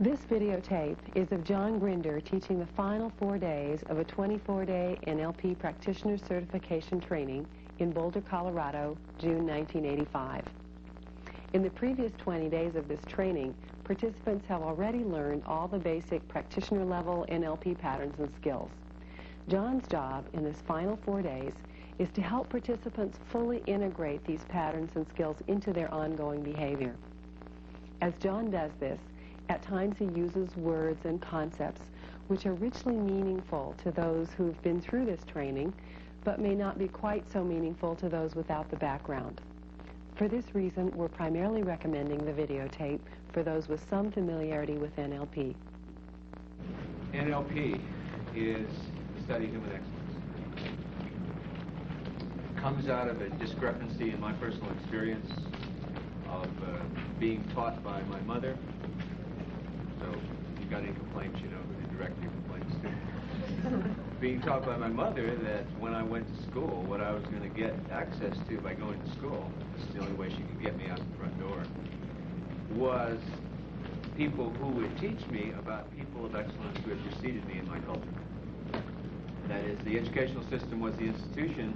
This videotape is of John Grinder teaching the final 4 days of a 24-day NLP practitioner certification training in Boulder, Colorado, June 1985. In the previous 20 days of this training, participants have already learned all the basic practitioner-level NLP patterns and skills. John's job in this final 4 days is to help participants fully integrate these patterns and skills into their ongoing behavior. As John does this, at times he uses words and concepts which are richly meaningful to those who've been through this training, but may not be quite so meaningful to those without the background. For this reason, we're primarily recommending the videotape for those with some familiarity with NLP. NLP is the study of human excellence. It comes out of a discrepancy in my personal experience of being taught by my mother. So if you've got any complaints, you know who to direct your complaints to. Being taught by my mother that when I went to school, what I was going to get access to by going to school, this is the only way she could get me out the front door, was people who would teach me about people of excellence who had preceded me in my culture. That is, the educational system was the institution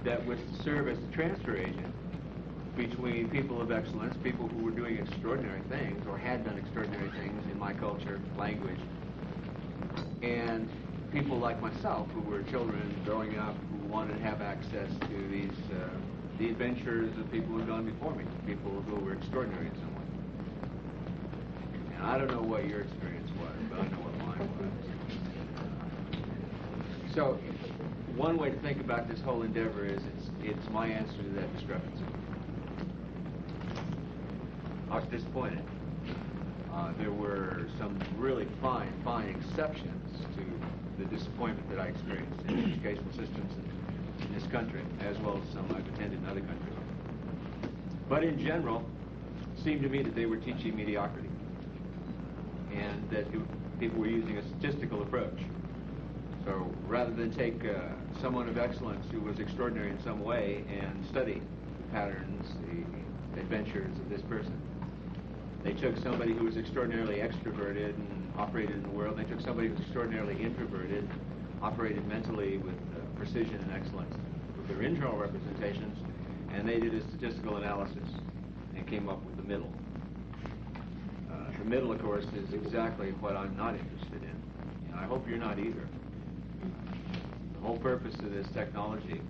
that was to serve as the transfer agent between people of excellence, people who were doing extraordinary things or had done extraordinary things in my culture, language, and people like myself who were children growing up who wanted to have access to these, the adventures of people who had gone before me, people who were extraordinary in some way. And I don't know what your experience was, but I know what mine was. So one way to think about this whole endeavor is it's my answer to that discrepancy. I was disappointed. There were some really fine exceptions to the disappointment that I experienced in the educational systems in this country, as well as some I've attended in other countries. But in general, it seemed to me that they were teaching mediocrity, and that people were using a statistical approach. So rather than take someone of excellence who was extraordinary in some way and study the patterns, the adventures of this person, they took somebody who was extraordinarily extroverted and operated in the world. They took somebody who was extraordinarily introverted, operated mentally with precision and excellence with their internal representations, and they did a statistical analysis and came up with the middle. The middle, of course, is exactly what I'm not interested in. And I hope you're not either. The whole purpose of this technology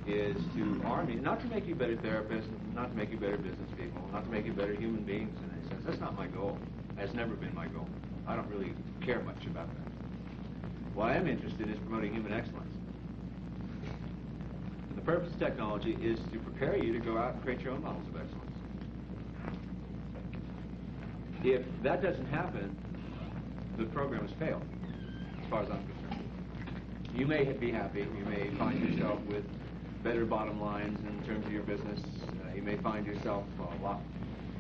is to arm you, not to make you better therapists, not to make you better business people, not to make you better human beings in any sense. That's not my goal. Has never been my goal. I don't really care much about that. What I am interested in is promoting human excellence. And the purpose of technology is to prepare you to go out and create your own models of excellence. If that doesn't happen, the program has failed, as far as I'm concerned. You may be happy. You may find yourself with better bottom lines in terms of your business. You may find yourself a lot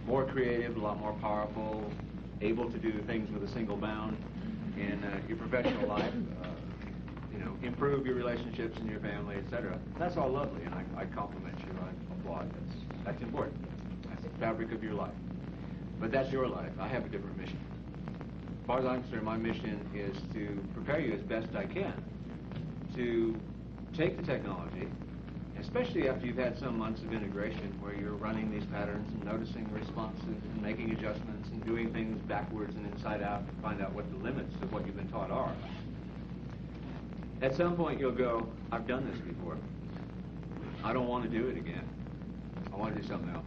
more creative, a lot more powerful, able to do things with a single bound in your professional life, improve your relationships in your family, etc. That's all lovely, and I compliment you. I applaud. That's important. That's the fabric of your life. But that's your life. I have a different mission. As far as I'm concerned, my mission is to prepare you as best I can to take the technology, especially after you've had some months of integration where you're running these patterns and noticing responses and making adjustments and doing things backwards and inside out to find out what the limits of what you've been taught are. At some point you'll go, I've done this before. I don't want to do it again. I want to do something else.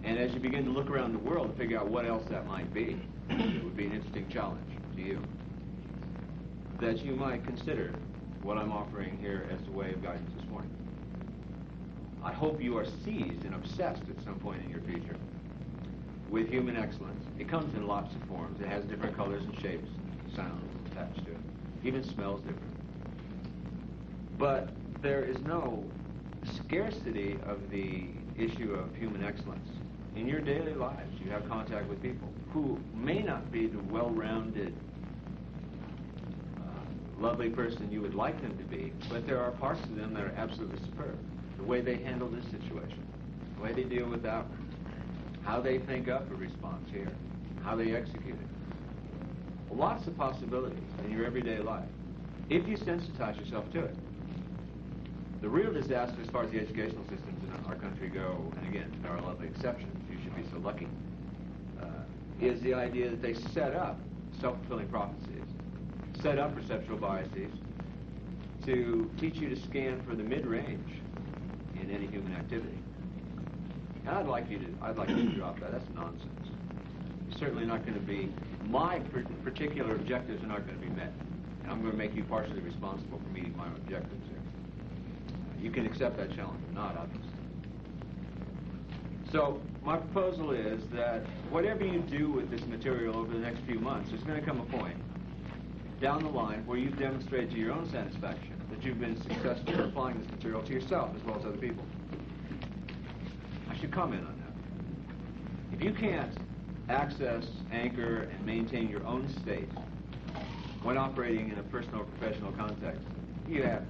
And as you begin to look around the world to figure out what else that might be, it would be an interesting challenge to you, that you might consider what I'm offering here as a way of guidance this morning. I hope you are seized and obsessed at some point in your future with human excellence. It comes in lots of forms. It has different colors and shapes, sounds attached to it. Even smells different. But there is no scarcity of the issue of human excellence. In your daily lives, you have contact with people who may not be the well-rounded, lovely person you would like them to be, but there are parts of them that are absolutely superb. The way they handle this situation, the way they deal with that one, how they think up a response here, how they execute it. Lots of possibilities in your everyday life if you sensitize yourself to it. The real disaster as far as the educational systems in our country go, and again, there are lovely exceptions, you should be so lucky, is the idea that they set up self-fulfilling prophecies, set up perceptual biases to teach you to scan for the mid-range in any human activity. And I'd like you to drop that. That's nonsense. You're certainly not going to be, my particular objectives are not going to be met. And I'm going to make you partially responsible for meeting my objectives here. You can accept that challenge or not, obviously. So my proposal is that whatever you do with this material over the next few months, there's going to come a point down the line where you've demonstrated to your own satisfaction that you've been successful in applying this material to yourself as well as other people. I should comment on that. If you can't access, anchor, and maintain your own state when operating in a personal or professional context, you have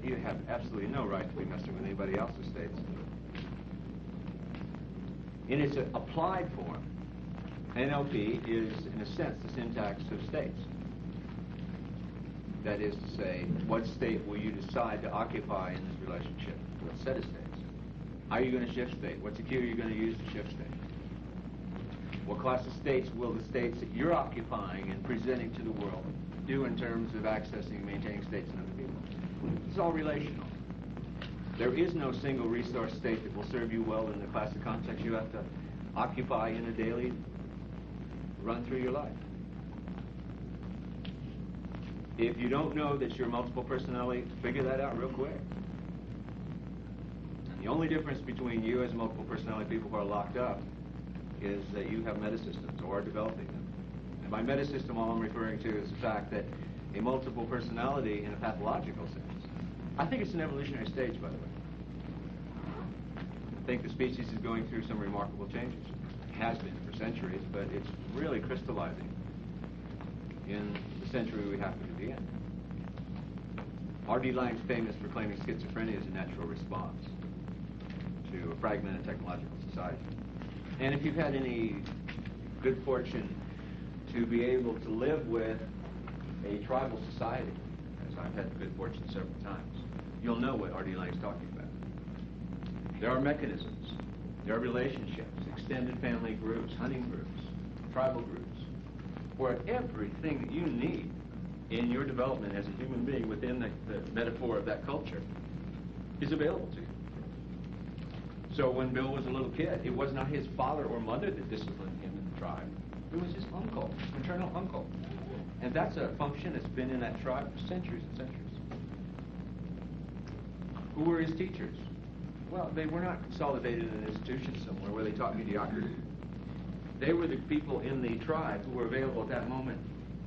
absolutely no right to be messing with anybody else's states. In its applied form, NLP is, in a sense, the syntax of states. That is to say, what state will you decide to occupy in this relationship? What set of states? How are you going to shift state? What security are you going to use to shift state? What class of states will the states that you're occupying and presenting to the world do in terms of accessing and maintaining states in other people? This is all relational. There is no single resource state that will serve you well in the class of context you have to occupy in a daily run through your life. If you don't know that you're multiple personality, figure that out real quick. And the only difference between you as multiple personality people who are locked up is that you have metasystems or are developing them. And by metasystem, all I'm referring to is the fact that a multiple personality in a pathological sense, I think it's an evolutionary stage, by the way. I think the species is going through some remarkable changes. It has been for centuries, but it's really crystallizing in the century we happen to be in. R.D. Laing's famous for claiming schizophrenia is a natural response to a fragmented technological society. And if you've had any good fortune to be able to live with a tribal society, as I've had the good fortune several times, you'll know what R.D. Laing's talking about. There are mechanisms, there are relationships, extended family groups, hunting groups, tribal groups, where everything that you need in your development as a human being within the metaphor of that culture is available to you. So when Bill was a little kid, it was not his father or mother that disciplined him in the tribe. It was his uncle, maternal uncle. And that's a function that's been in that tribe for centuries and centuries. Who were his teachers? Well, they were not consolidated in an institution somewhere where they taught mediocrity. They were the people in the tribe who were available at that moment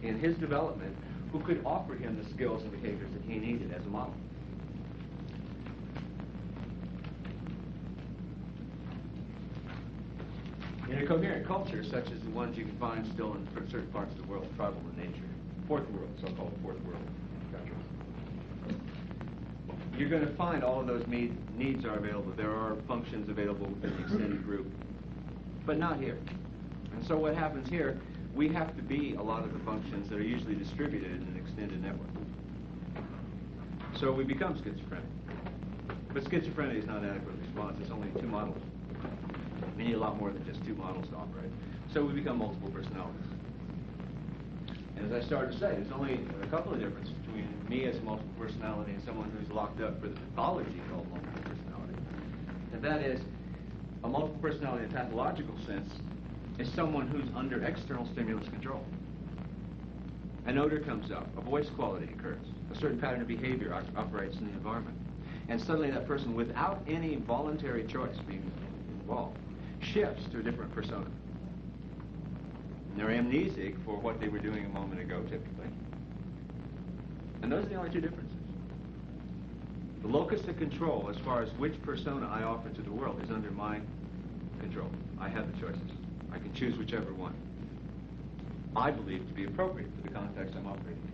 in his development who could offer him the skills and behaviors that he needed as a model. In a coherent culture, such as the ones you can find still in certain parts of the world, tribal in nature, fourth world, so-called fourth world countries, you're going to find all of those needs are available. There are functions available within the extended group, but not here. And so what happens here, we have to be a lot of the functions that are usually distributed in an extended network. So we become schizophrenic. But schizophrenia is not an adequate response. It's only two models. We need a lot more than just two models to operate. So we become multiple personalities. And as I started to say, there's only a couple of differences between me as a multiple personality and someone who's locked up for the pathology called multiple personality. And that is, a multiple personality in a pathological sense is someone who's under external stimulus control. An odor comes up, a voice quality occurs, a certain pattern of behavior operates in the environment. And suddenly that person, without any voluntary choice being involved, shifts to a different persona. And they're amnesic for what they were doing a moment ago, typically. And those are the only two differences. The locus of control, as far as which persona I offer to the world, is under my control. I have the choices. I can choose whichever one I believe to be appropriate for the context I'm operating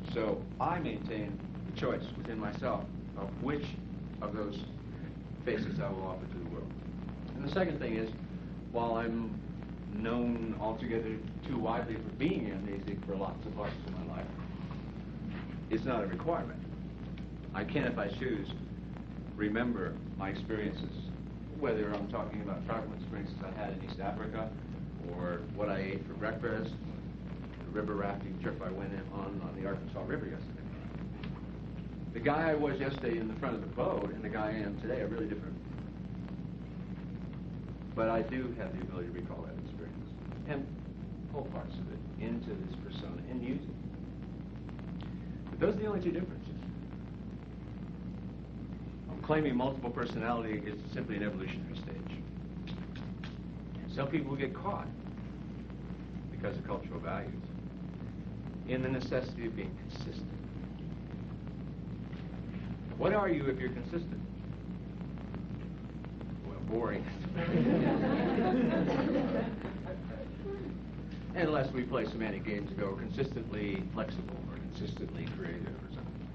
in. So I maintain the choice within myself of which of those faces I will offer to the world. And the second thing is, while I'm known altogether too widely for being amnesic for lots of parts of my life. It's not a requirement. I can, if I choose, remember my experiences, whether I'm talking about travel experiences I had in East Africa, or what I ate for breakfast, the river rafting trip I went on the Arkansas River yesterday. The guy I was yesterday in the front of the boat and the guy I am today are really different. But I do have the ability to recall that experience and pull parts of it into this persona and use it. But those are the only two differences. Claiming multiple personality is simply an evolutionary stage. Some people get caught because of cultural values in the necessity of being consistent. What are you if you're consistent? Well, boring. Unless we play semantic games and go consistently flexible or consistently creative or something.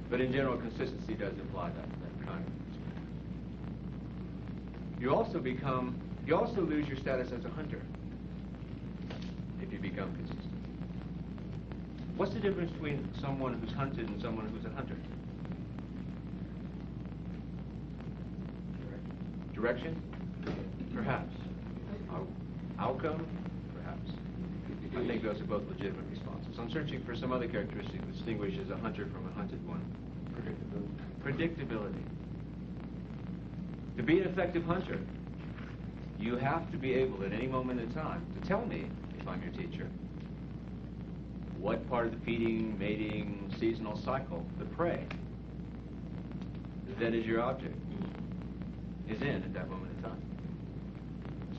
But in general, consistency does imply that kind of experience. You also lose your status as a hunter if you become consistent. What's the difference between someone who's hunted and someone who's a hunter? Direction? Perhaps. Outcome? Perhaps. I think those are both legitimate responses. I'm searching for some other characteristic that distinguishes a hunter from a hunted one. Predictability. To be an effective hunter, you have to be able at any moment in time to tell me, if I'm your teacher, what part of the feeding, mating, seasonal cycle, the prey, that is your object, is in at that moment in time.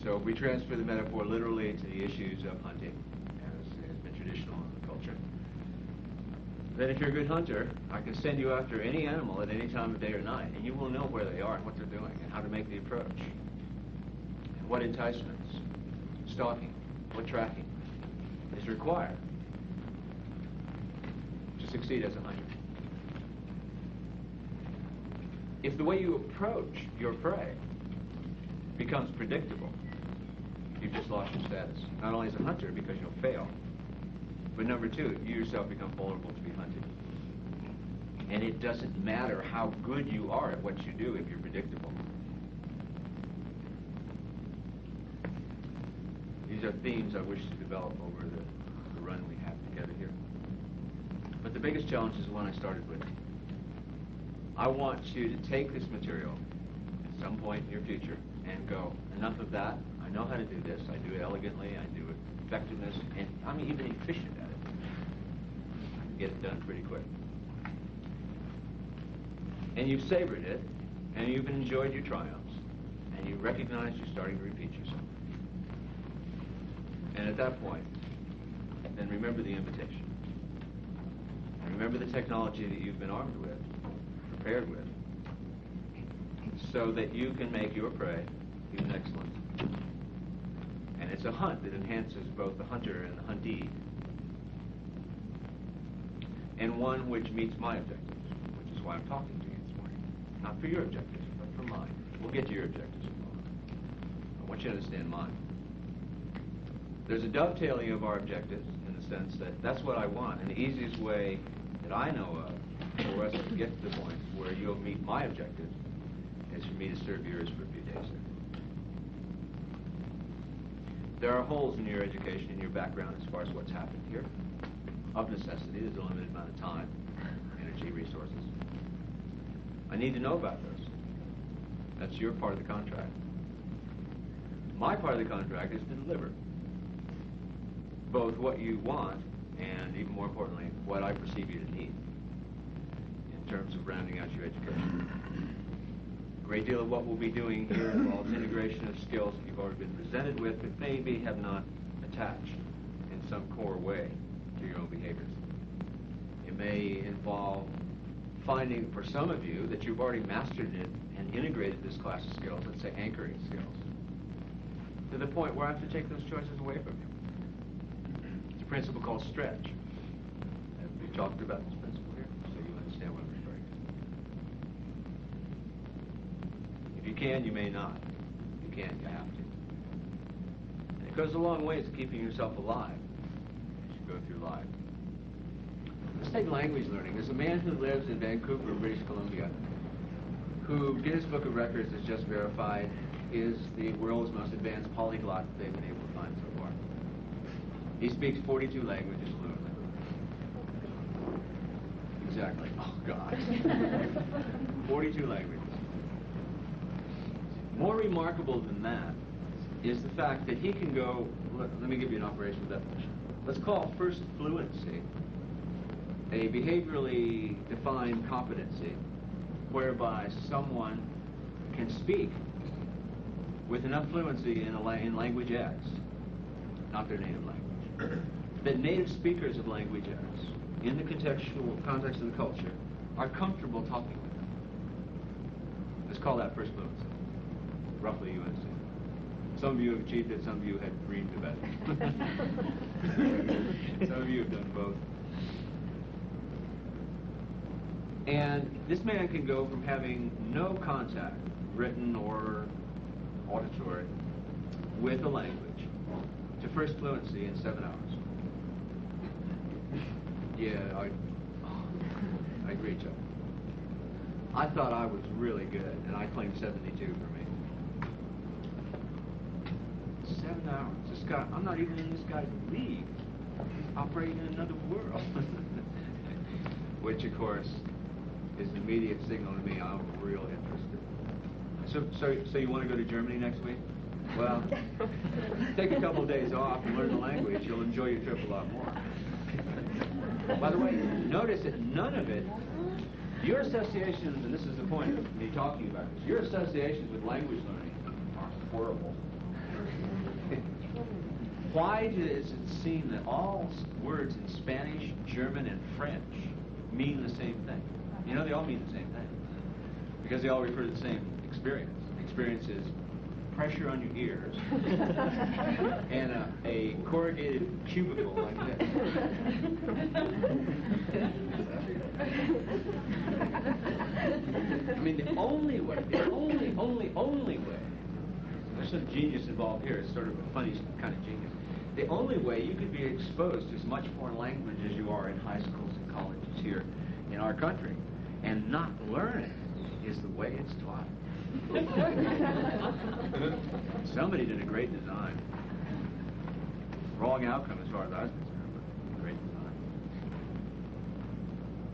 So if we transfer the metaphor literally to the issues of hunting, as has been traditional in the culture, then if you're a good hunter, I can send you after any animal at any time of day or night, and you will know where they are and what they're doing and how to make the approach. And what enticements, stalking, what tracking is required to succeed as a hunter. If the way you approach your prey becomes predictable, you've just lost your status. Not only as a hunter, because you'll fail, but number two, you yourself become vulnerable to be hunted. And it doesn't matter how good you are at what you do if you're predictable. These are themes I wish to develop over the run we have together here. But the biggest challenge is the one I started with. I want you to take this material at some point in your future and go, enough of that, I know how to do this, I do it elegantly, I do it effectiveness, and I'm even efficient at it. I can get it done pretty quick. And you've savored it, and you've enjoyed your triumphs, and you recognize you're starting to repeat yourself. And at that point, then remember the invitation. And remember the technology that you've been armed with, prepared with, so that you can make your prey even excellent. And it's a hunt that enhances both the hunter and the huntee, and one which meets my objectives, which is why I'm talking to you this morning. Not for your objectives, but for mine. We'll get to your objectives in a moment. I want you to understand mine. There's a dovetailing of our objectives in the sense that that's what I want, and the easiest way that I know of for us to get to the point where you'll meet my objectives is for me to serve yours for a few days. There are holes in your education, in your background as far as what's happened here. Of necessity, there's a limited amount of time, energy, resources. I need to know about those. That's your part of the contract. My part of the contract is to deliver both what you want and, even more importantly, what I perceive you to need in terms of rounding out your education. A great deal of what we'll be doing here involves integration of skills that you've already been presented with, but maybe have not attached in some core way to your own behaviors. It may involve finding, for some of you, that you've already mastered it and integrated this class of skills, let's say anchoring skills, to the point where I have to take those choices away from you. It's a principle called stretch. And we've talked about this principle here, so you understand what I'm referring to. If you can, you may not. If you can't, you have to. And if goes a long way to keeping yourself alive as you go through life. Let's take language learning. There's a man who lives in Vancouver, British Columbia, who Guinness Book of Records has just verified is the world's most advanced polyglot that they've been able to find so far. He speaks 42 languages fluently. Exactly. Oh, God. 42 languages. More remarkable than that is the fact that he can go, let me give you an operational definition. Let's call first fluency a behaviorally defined competency whereby someone can speak with enough fluency in language X, not their native language, that native speakers of language X, in the contextual context of the culture, are comfortable talking with them. Let's call that first fluency. Roughly, you understand. Some of you have achieved it, some of you have dreamed about it. Some of you have done both. And this man can go from having no contact, written or auditory, with a language, to first fluency in 7 hours. Yeah, I agree, Chuck. I thought I was really good, and I claimed 72 for me. 7 hours. This guy, I'm not even in this guy's league. He's operating in another world. Which, of course, is an immediate signal to me I'm real interested. So you want to go to Germany next week? Well, take a couple of days off and learn the language. You'll enjoy your trip a lot more. By the way, notice that none of it, your associations, and this is the point of me talking about this, your associations with language learning are horrible. Why is it seen that all words in Spanish, German, and French mean the same thing? You know, they all mean the same thing. Because they all refer to the same experience. The experience is pressure on your ears and a corrugated cubicle like this. I mean, the only way, only way, there's some genius involved here. It's sort of a funny kind of genius. The only way you could be exposed to as much foreign language as you are in high schools and colleges here in our country and not learn it is the way it's taught. Somebody did a great design. Wrong outcome as far as I was concerned, but great design.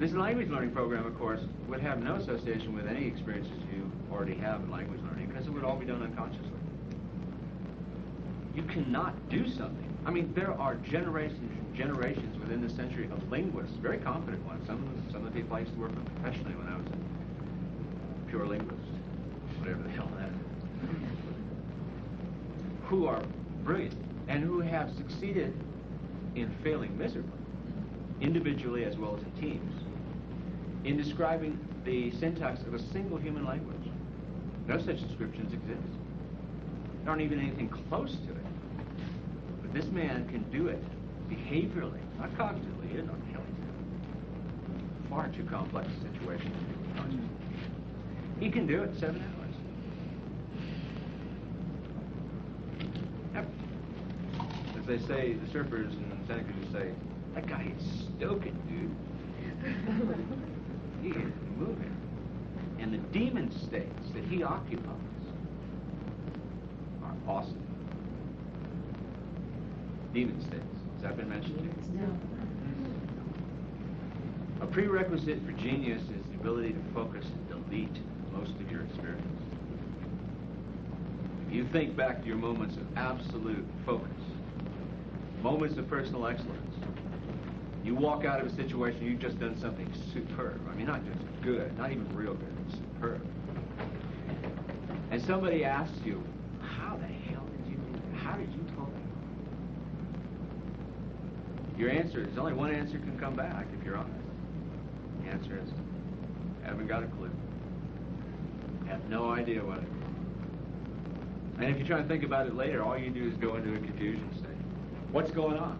This language learning program, of course, would have no association with any experiences you already have in language learning because it would all be done unconsciously. You cannot do something. I mean, there are generations and generations within this century of linguists, very competent ones. Some of the people I used to work with professionally when I was a pure linguist, whatever the hell that is, who are brilliant and who have succeeded in failing miserably, individually as well as in teams, in describing the syntax of a single human language. No such descriptions exist. There aren't even anything close to it. But this man can do it behaviorally, not cognitively. He doesn't know what the hell he's doing. Far too complex a situation to do cognitively. He can do it in 7 hours. Yep. As they say, the surfers and Seneca just say, that guy is stoking, dude. He is moving. And the demon states that he occupies are awesome. Demon states. Has that been mentioned to you? No. A prerequisite for genius is the ability to focus and delete most of your experience. If you think back to your moments of absolute focus, moments of personal excellence, you walk out of a situation, you've just done something superb. I mean, not just good, not even real good, superb. And somebody asks you, how the hell did you do that? How did you pull that? Your answer is, only one answer can come back if you're honest. The answer is, haven't got a clue. Have no idea what it is. And if you try and think about it later, all you do is go into a confusion state. What's going on?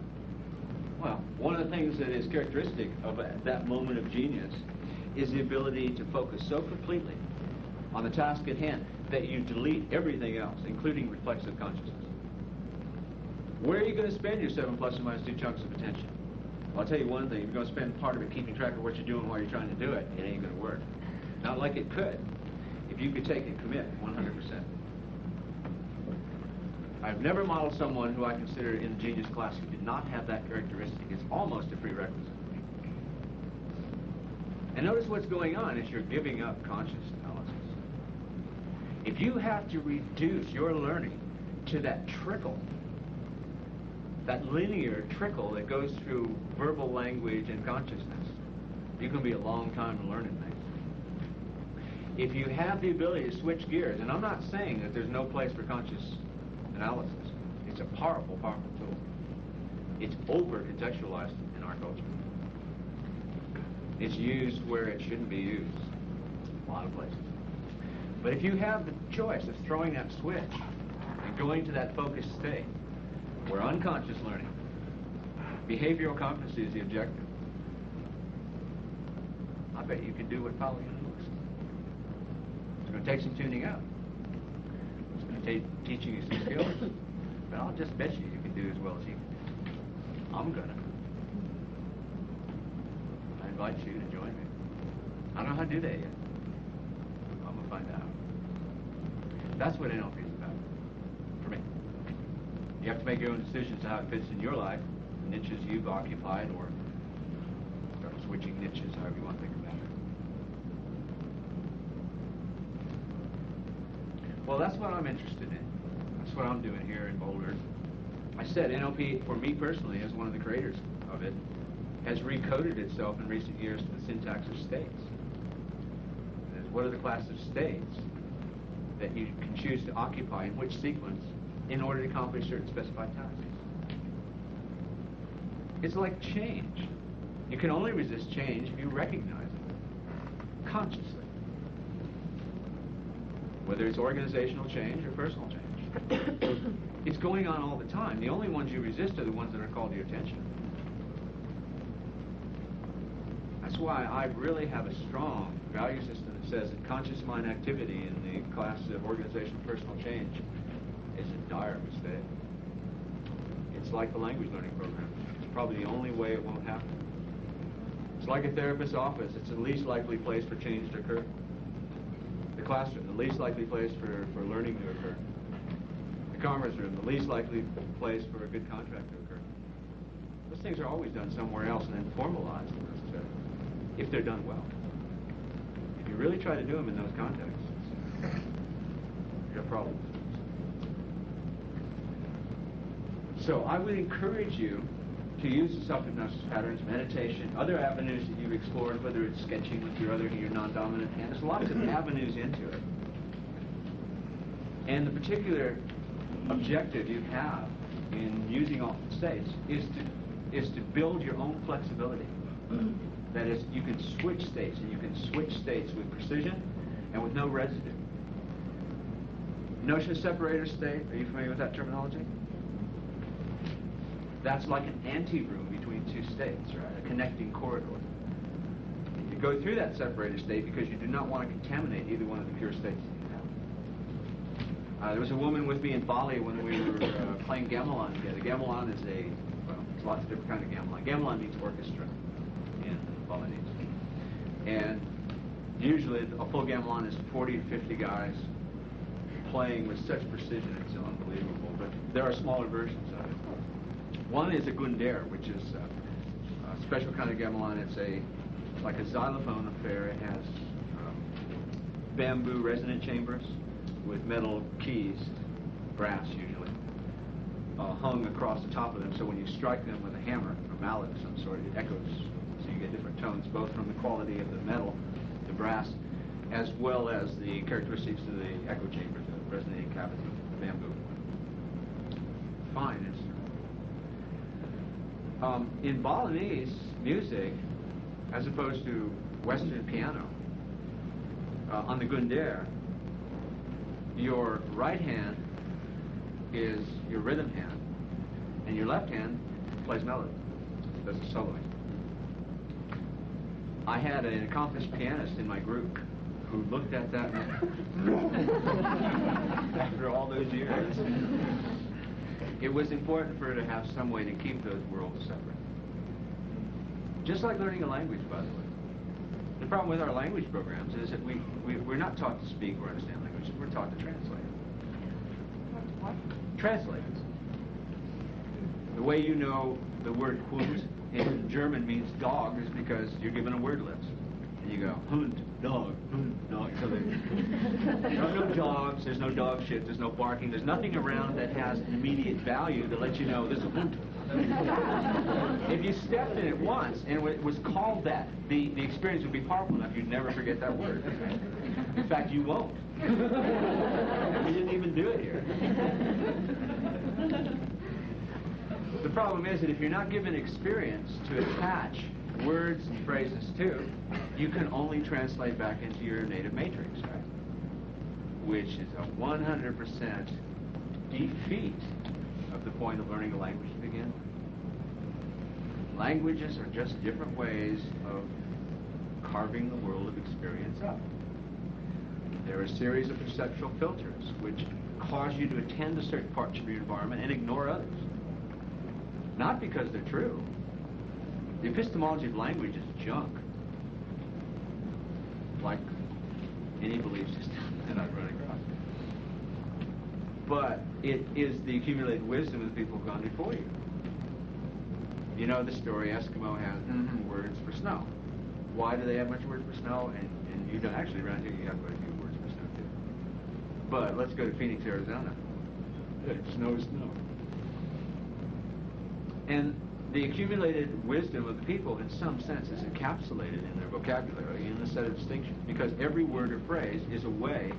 Well, one of the things that is characteristic of that moment of genius is the ability to focus so completely on the task at hand that you delete everything else, including reflexive consciousness. Where are you going to spend your 7 plus or minus 2 chunks of attention? Well, I'll tell you one thing. If you're going to spend part of it keeping track of what you're doing while you're trying to do it, it ain't going to work. Not like it could. If you could take and commit 100%. I've never modeled someone who I consider in the genius class who did not have that characteristic. It's almost a prerequisite. And notice what's going on is you're giving up conscious analysis. If you have to reduce your learning to that trickle, that linear trickle that goes through verbal language and consciousness, you can be a long time learning things. If you have the ability to switch gears, and I'm not saying that there's no place for conscious analysis. It's a powerful, powerful tool. It's over-contextualized in our culture. It's used where it shouldn't be used. A lot of places. But if you have the choice of throwing that switch and going to that focused state, where unconscious learning, behavioral competency is the objective, I bet you can do what Pauline looks. It's going to take some tuning out. It's going to take teaching you some skills. But I'll just bet you can do as well as he can do. I'm going to. I invite you to join me. I don't know how to do that yet. I'm going to find out. That's what NLP is about, for me. You have to make your own decisions to how it fits in your life, the niches you've occupied, or start switching niches, however you want to think about it. Well, that's what I'm interested in. That's what I'm doing here in Boulder. I said NLP, for me personally, as one of the creators of it, has recoded itself in recent years to the syntax of states. What are the class of states that you can choose to occupy in which sequence in order to accomplish certain specified tasks? It's like change. You can only resist change if you recognize it consciously. Whether it's organizational change or personal change. It's going on all the time. The only ones you resist are the ones that are called to your attention. That's why I really have a strong value system that says that conscious mind activity in the class of organizational personal change is a dire mistake. It's like the language learning program. It's probably the only way it won't happen. It's like a therapist's office. It's the least likely place for change to occur. The classroom, the least likely place for learning to occur. The conference room, the least likely place for a good contract to occur. Those things are always done somewhere else and then formalized, if they're done well. If you really try to do them in those contexts, you have problems. So I would encourage you to use the self-hypnosis patterns, meditation, other avenues that you've explored, whether it's sketching with your non-dominant hand. There's lots of avenues into it. And the particular objective you have in using all states is to build your own flexibility. That is, you can switch states, and you can switch states with precision and with no residue. Notion of separator state, are you familiar with that terminology? That's like an anteroom between two states, right? A connecting corridor. You go through that separator state because you do not want to contaminate either one of the pure states that you have. There was a woman with me in Bali when we were playing gamelan together. Gamelan is there's lots of different kinds of gamelan. Gamelan means orchestra in Balinese. And usually a full gamelan is 40 to 50 guys playing with such precision, it's unbelievable. But there are smaller versions of it. One is a gundar, which is a special kind of gamelan. It's like a xylophone affair. It has bamboo resonant chambers with metal keys, brass usually, hung across the top of them, so when you strike them with a hammer or mallet of some sort, it echoes, so you get different tones, both from the quality of the metal, the brass, as well as the characteristics of the echo chamber, the resonating cavity, the bamboo. Fine instrument. In Balinese music, as opposed to Western piano, on the gundar, your right hand is your rhythm hand, and your left hand plays melody, does the soloing. I had an accomplished pianist in my group who looked at that after all those years. it was important for her to have some way to keep those worlds separate. Just like learning a language, by the way. The problem with our language programs is that we're not taught to speak or understand language. We're taught to translate. What? Translate. The way you know the word Hund in German means dog is because you're given a word list. And you go, Hund, dog, Hund, dog. So there's no dogs, there's no dog shit, there's no barking, there's nothing around that has an immediate value to let you know this is a Hund. If you stepped in it once and it was called that, the experience would be powerful enough you'd never forget that word. In fact, you won't. We didn't even do it here. The problem is that if you're not given experience to attach words and phrases to, you can only translate back into your native matrix, right? Which is a 100% defeat of the point of learning a language to begin with. Languages are just different ways of carving the world of experience up. There are a series of perceptual filters which cause you to attend to certain parts of your environment and ignore others. Not because they're true. The epistemology of language is junk. Like any belief system that I've run across. But it is the accumulated wisdom of the people who've gone before you. You know the story, Eskimo has words for snow. Why do they have much words for snow? And you don't actually, around here you have quite a few words for snow too. But let's go to Phoenix, Arizona. Snow is snow. And the accumulated wisdom of the people, in some sense, is encapsulated in their vocabulary, in the set of distinctions, because every word or phrase is a way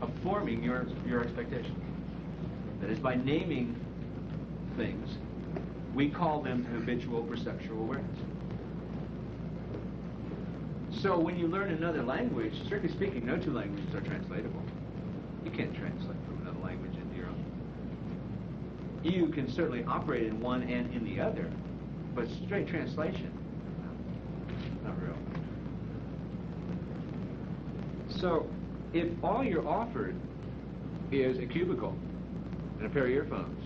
of forming your expectations. That is, by naming things, we call them to habitual perceptual awareness. So when you learn another language, strictly speaking, no two languages are translatable. You can't translate from another language into your own. You can certainly operate in one and in the other, but straight translation, not real. So, if all you're offered is a cubicle and a pair of earphones,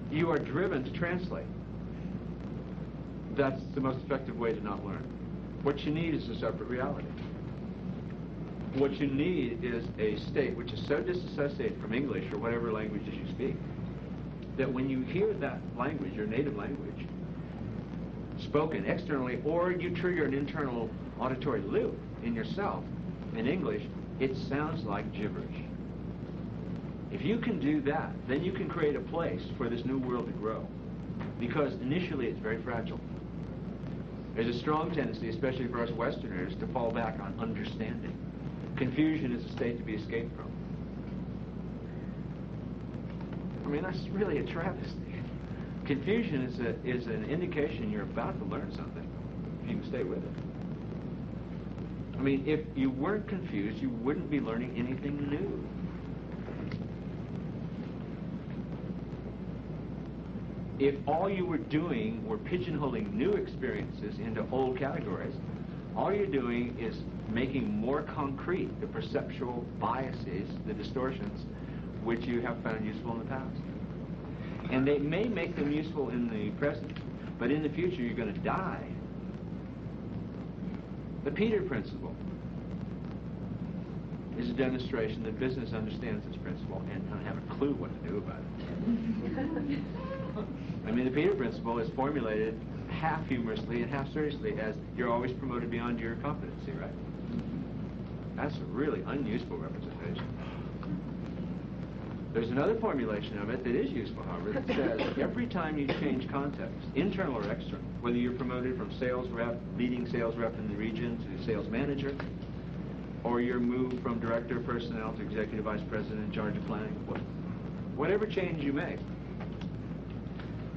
you are driven to translate. That's the most effective way to not learn. What you need is a separate reality. What you need is a state which is so disassociated from English or whatever languages you speak, that when you hear that language, your native language, spoken externally, or you trigger an internal auditory loop in yourself in English, it sounds like gibberish. If you can do that, then you can create a place for this new world to grow. Because initially it's very fragile. There's a strong tendency, especially for us Westerners, to fall back on understanding. Confusion is a state to be escaped from. I mean, that's really a travesty. Confusion is an indication you're about to learn something, if you can stay with it. I mean, if you weren't confused, you wouldn't be learning anything new. If all you were doing were pigeonholing new experiences into old categories, all you're doing is making more concrete the perceptual biases, the distortions, which you have found useful in the past. And they may make them useful in the present, but in the future you're going to die. The Peter principle is a demonstration that business understands this principle and don't have a clue what to do about it. I mean, the Peter principle is formulated half humorously and half seriously as you're always promoted beyond your competency, right? That's a really unuseful representation. There's another formulation of it that is useful, however, that says every time you change context, internal or external, whether you're promoted from sales rep, leading sales rep in the region to sales manager, or you're moved from director of personnel to executive vice president in charge of planning, whatever change you make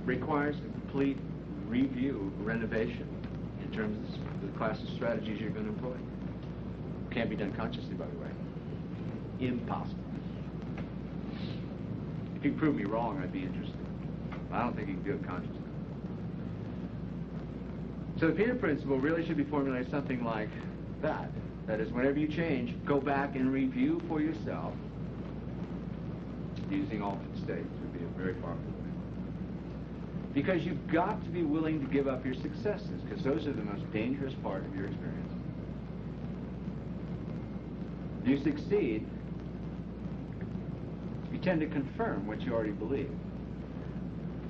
requires a complete review, renovation in terms of the class of strategies you're going to employ. Can't be done consciously, by the way. Impossible. If you prove me wrong, I'd be interested. I don't think you can do it consciously. So the Peter principle really should be formulated something like that. That is, whenever you change, go back and review for yourself using altered states would be a very powerful way. Because you've got to be willing to give up your successes, because those are the most dangerous part of your experience. You succeed, you tend to confirm what you already believe.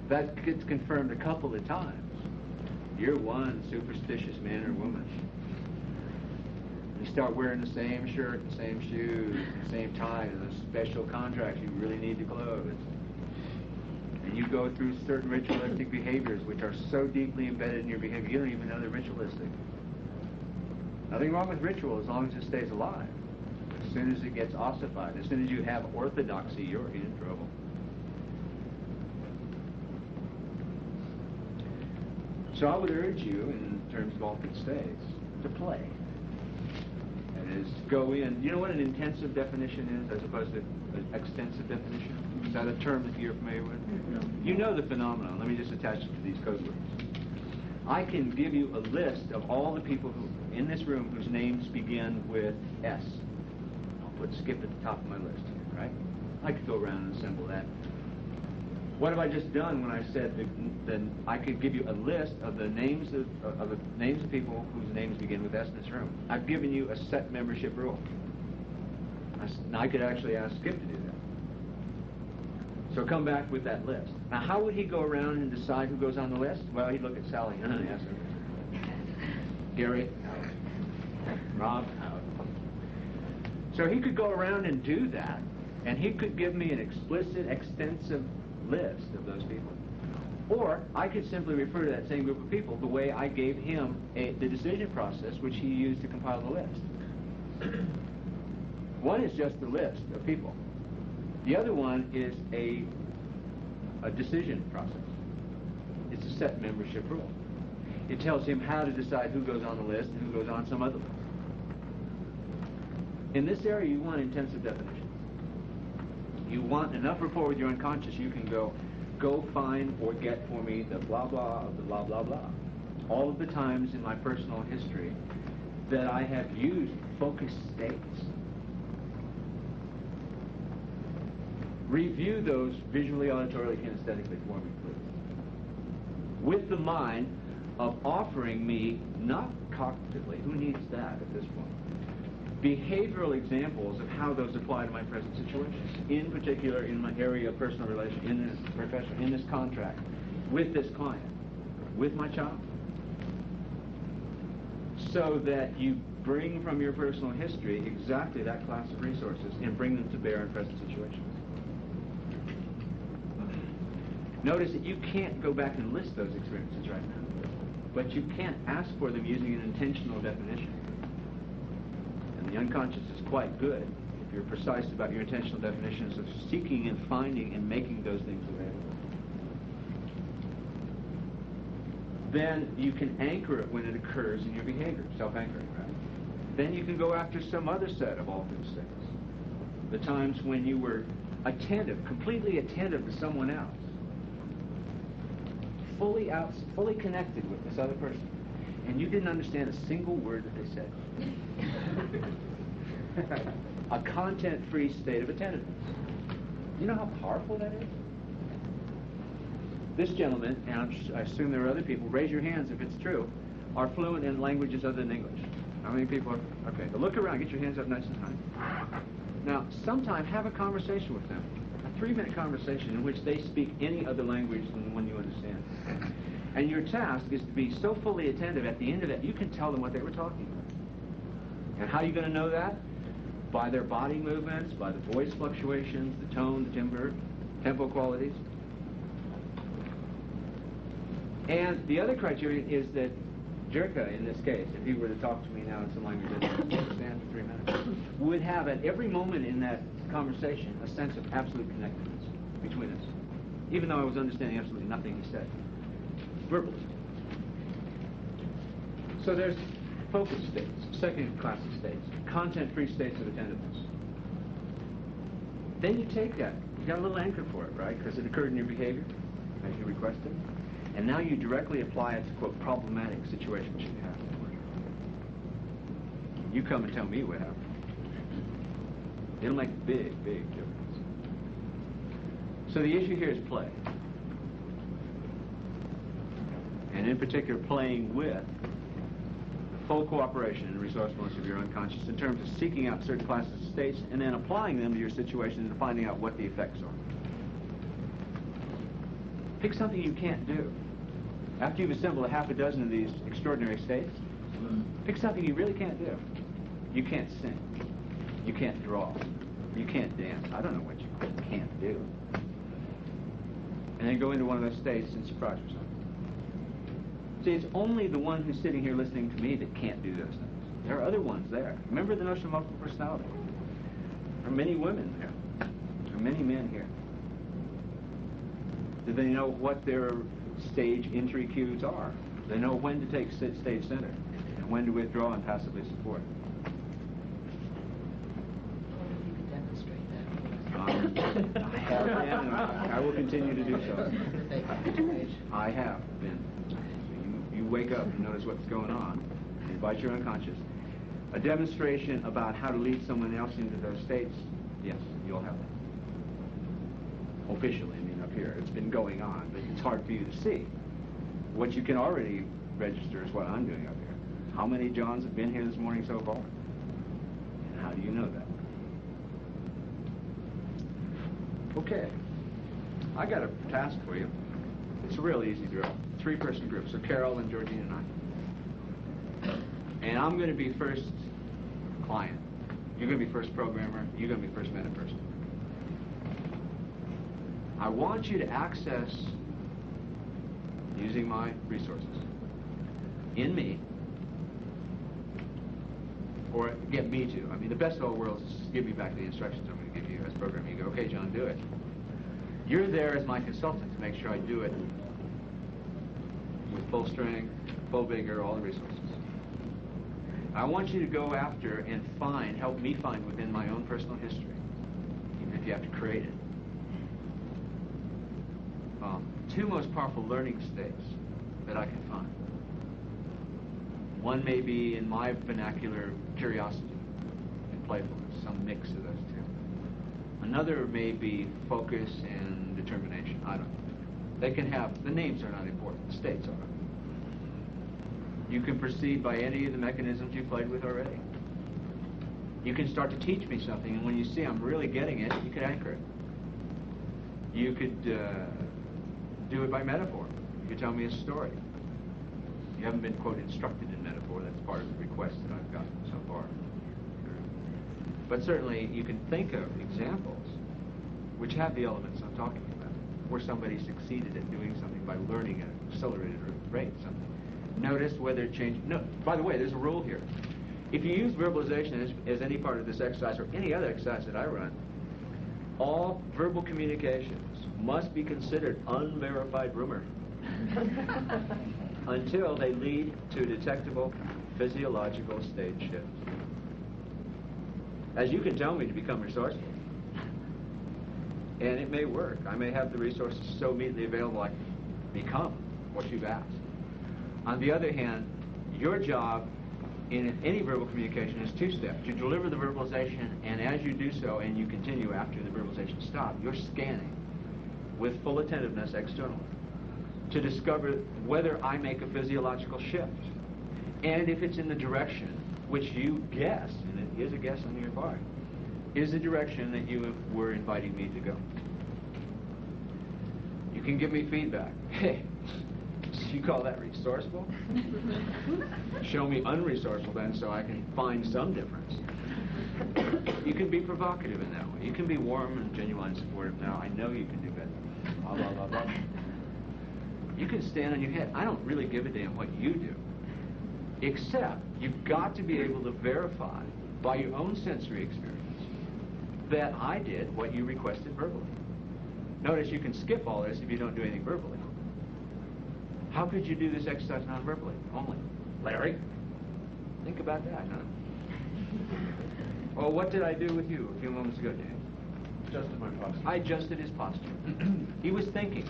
That gets confirmed a couple of times. You're one superstitious man or woman. You start wearing the same shirt, the same shoes, the same tie, and those special contracts you really need to close. And you go through certain ritualistic behaviors which are so deeply embedded in your behavior, you don't even know they're ritualistic. Nothing wrong with ritual as long as it stays alive. As soon as it gets ossified, as soon as you have orthodoxy, you're in trouble. So I would urge you, in terms of altered states, to play. That is, go in. You know what an intensive definition is as opposed to an extensive definition? Is that a term that you're familiar with? You know the phenomenon. Let me just attach it to these code words. I can give you a list of all the people who in this room whose names begin with S. I'll put Skip at the top of my list here, right? I could go around and assemble that. What have I just done when I said that I could give you a list of the names of people whose names begin with S in this room? I've given you a set membership rule. Now I could actually ask Skip to do that. So come back with that list. Now how would he go around and decide who goes on the list? Well, he'd look at Sally and ask her. Gary, out. Rob, out. So he could go around and do that, and he could give me an explicit, extensive list of those people. Or I could simply refer to that same group of people the way I gave him the decision process which he used to compile the list. One is just a list of people. The other one is a decision process. It's a set membership rule. It tells him how to decide who goes on the list and who goes on some other list. In this area, you want intensive definitions. You want enough rapport with your unconscious, you can go find or get for me the blah blah of the blah blah blah. All of the times in my personal history that I have used focus states. Review those visually, auditorily, kinesthetically for me, please. With the mind of offering me, not cognitively, who needs that at this point? Behavioral examples of how those apply to my present situations, in particular in my area of personal relation, in this profession, in this contract, with this client, with my child. So that you bring from your personal history exactly that class of resources and bring them to bear in present situations. Notice that you can't go back and list those experiences right now, but you can't ask for them using an intentional definition. The unconscious is quite good if you're precise about your intentional definitions of seeking and finding and making those things available. Then you can anchor it when it occurs in your behavior, self-anchoring, right? Then you can go after some other set of altered states. The times when you were attentive, completely attentive to someone else. Fully connected with this other person. And you didn't understand a single word that they said. A content-free state of attentiveness. You know how powerful that is? This gentleman, and I assume there are other people, raise your hands if it's true, are fluent in languages other than English. How many people are? Okay, but look around, get your hands up nice and high. Now, sometime have a conversation with them. A 3-minute conversation in which they speak any other language than the one you understand. And your task is to be so fully attentive at the end of it, you can tell them what they were talking about. And how are you going to know that? By their body movements, by the voice fluctuations, the tone, the timbre, tempo qualities. And the other criterion is that Jirka, in this case, if he were to talk to me now in some language that I don't understand for 3 minutes, would have at every moment in that conversation a sense of absolute connectedness between us, even though I was understanding absolutely nothing he said. Verbally. So there's focus states, second class of states, content-free states of attentiveness. Then you take that, you got a little anchor for it, right? Because it occurred in your behavior, as you requested. And now you directly apply it to, quote, problematic situations you have. You come and tell me what happened. It'll make a big, big difference. So the issue here is play. And in particular, playing with the full cooperation and resourcefulness of your unconscious in terms of seeking out certain classes of states and then applying them to your situation and finding out what the effects are. Pick something you can't do. After you've assembled a half a dozen of these extraordinary states, pick something you really can't do. You can't sing. You can't draw. You can't dance. I don't know what you can't do. And then go into one of those states and surprise yourself. See, it's only the one who's sitting here listening to me that can't do those things. There are other ones there. Remember the notion of multiple personality. There are many women here. There are many men here. Do they know what their stage entry cues are? They know when to take stage center and when to withdraw and passively support. I have been, and I will continue to do so. I have been. You wake up and notice what's going on. You invite your unconscious. A demonstration about how to lead someone else into those states, yes, you'll have that. Officially, I mean, up here. It's been going on, but it's hard for you to see. What you can already register is what I'm doing up here. How many Johns have been here this morning so far? And how do you know that? Okay, I got a task for you. It's a real easy drill. 3-person group, so Carol and Georgine and I. And I'm going to be first client. You're going to be first programmer. You're going to be first meta person. I want you to access, using my resources, in me, or get me to. I mean, the best of all worlds is just give me back the instructions I'm going to give you as programmer. You go, okay, John, do it. You're there as my consultant to make sure I do it with full strength, full vigor, all the resources. I want you to go after and find, help me find within my own personal history, even if you have to create it, 2 most powerful learning states that I can find. One may be, in my vernacular, curiosity and playfulness, some mix of those 2. Another may be focus and determination. I don't know. They can have, the names are not important, the states are. You can proceed by any of the mechanisms you played with already. You can start to teach me something, and when you see I'm really getting it, you could anchor it. You could do it by metaphor. You could tell me a story. You haven't been, quote, instructed in metaphor. That's part of the request that I've gotten so far. But certainly you can think of examples which have the elements I'm talking about, where somebody succeeded at doing something by learning at an accelerated rate. Something. Notice whether it changed. No, by the way, there's a rule here. If you use verbalization as any part of this exercise or any other exercise that I run, all verbal communications must be considered unverified rumor until they lead to a detectable physiological stage shift. As you can tell me to become resourceful, and it may work. I may have the resources so immediately available I can become what you've asked. On the other hand, your job in any verbal communication is 2 steps. You deliver the verbalization, and as you do so, and you continue after the verbalization stops, you're scanning with full attentiveness externally to discover whether I make a physiological shift. And if it's in the direction which you guess, and it is a guess on your part, is the direction that you were inviting me to go. You can give me feedback. Hey, you call that resourceful? Show me unresourceful then so I can find some difference. You can be provocative in that way. You can be warm and genuine and supportive. Now, I know you can do better. Blah, blah, blah, blah. You can stand on your head. I don't really give a damn what you do. Except you've got to be able to verify by your own sensory experience that I did what you requested verbally. Notice you can skip all this if you don't do anything verbally. How could you do this exercise non-verbally? Only. Larry? Think about that, huh? Well, what did I do with you a few moments ago, James? Adjusted my posture. I adjusted his posture. He was thinking.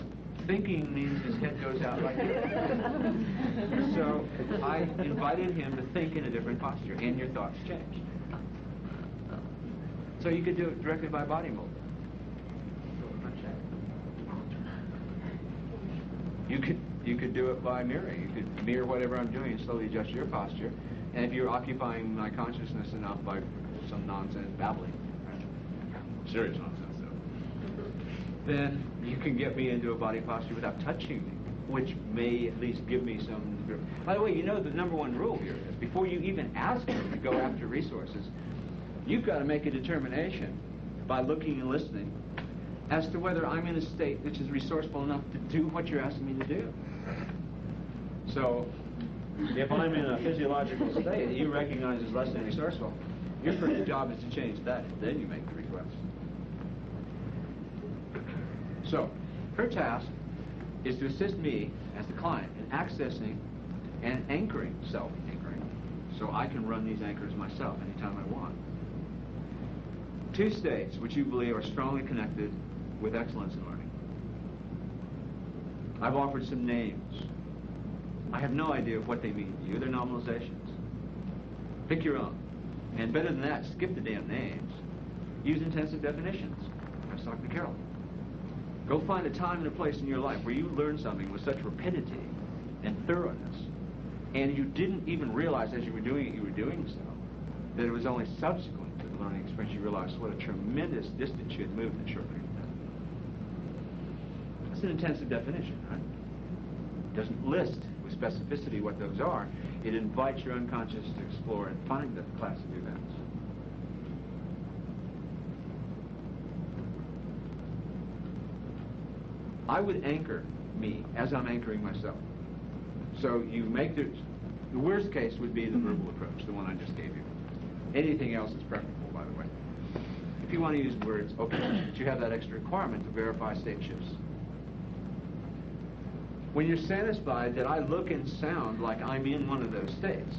Thinking means his head goes out like this. So I invited him to think in a different posture, and your thoughts changed. So you could do it directly by body movement. You could do it by mirroring. You could mirror whatever I'm doing and slowly adjust your posture. And if you're occupying my consciousness enough by some nonsense babbling, serious nonsense though, then you can get me into a body posture without touching me, which may at least give me some... By the way, you know the number one rule here is before you even ask me to go after resources, you've got to make a determination by looking and listening as to whether I'm in a state which is resourceful enough to do what you're asking me to do. So, if I'm in a physiological state that you recognize as less than resourceful, your first job is to change that. Then you make the request. So, her task is to assist me as the client in accessing and anchoring, self-anchoring, so I can run these anchors myself anytime I want. Two states which you believe are strongly connected with excellence in learning. I've offered some names. I have no idea what they mean to you. They're nominalizations. Pick your own. And better than that, skip the damn names. Use intensive definitions. I was talking to Carol. Go find a time and a place in your life where you learned something with such rapidity and thoroughness, and you didn't even realize as you were doing it, you were doing so, that it was only subsequent to the learning experience you realized what a tremendous distance you had moved in a short period of time. That's an intensive definition, right? It doesn't list with specificity what those are. It invites your unconscious to explore and find that class of events. I would anchor me as I'm anchoring myself. So you make the worst case would be the verbal approach, the one I just gave you. Anything else is preferable, by the way. If you want to use words, okay, but you have that extra requirement to verify state shifts. When you're satisfied that I look and sound like I'm in one of those states,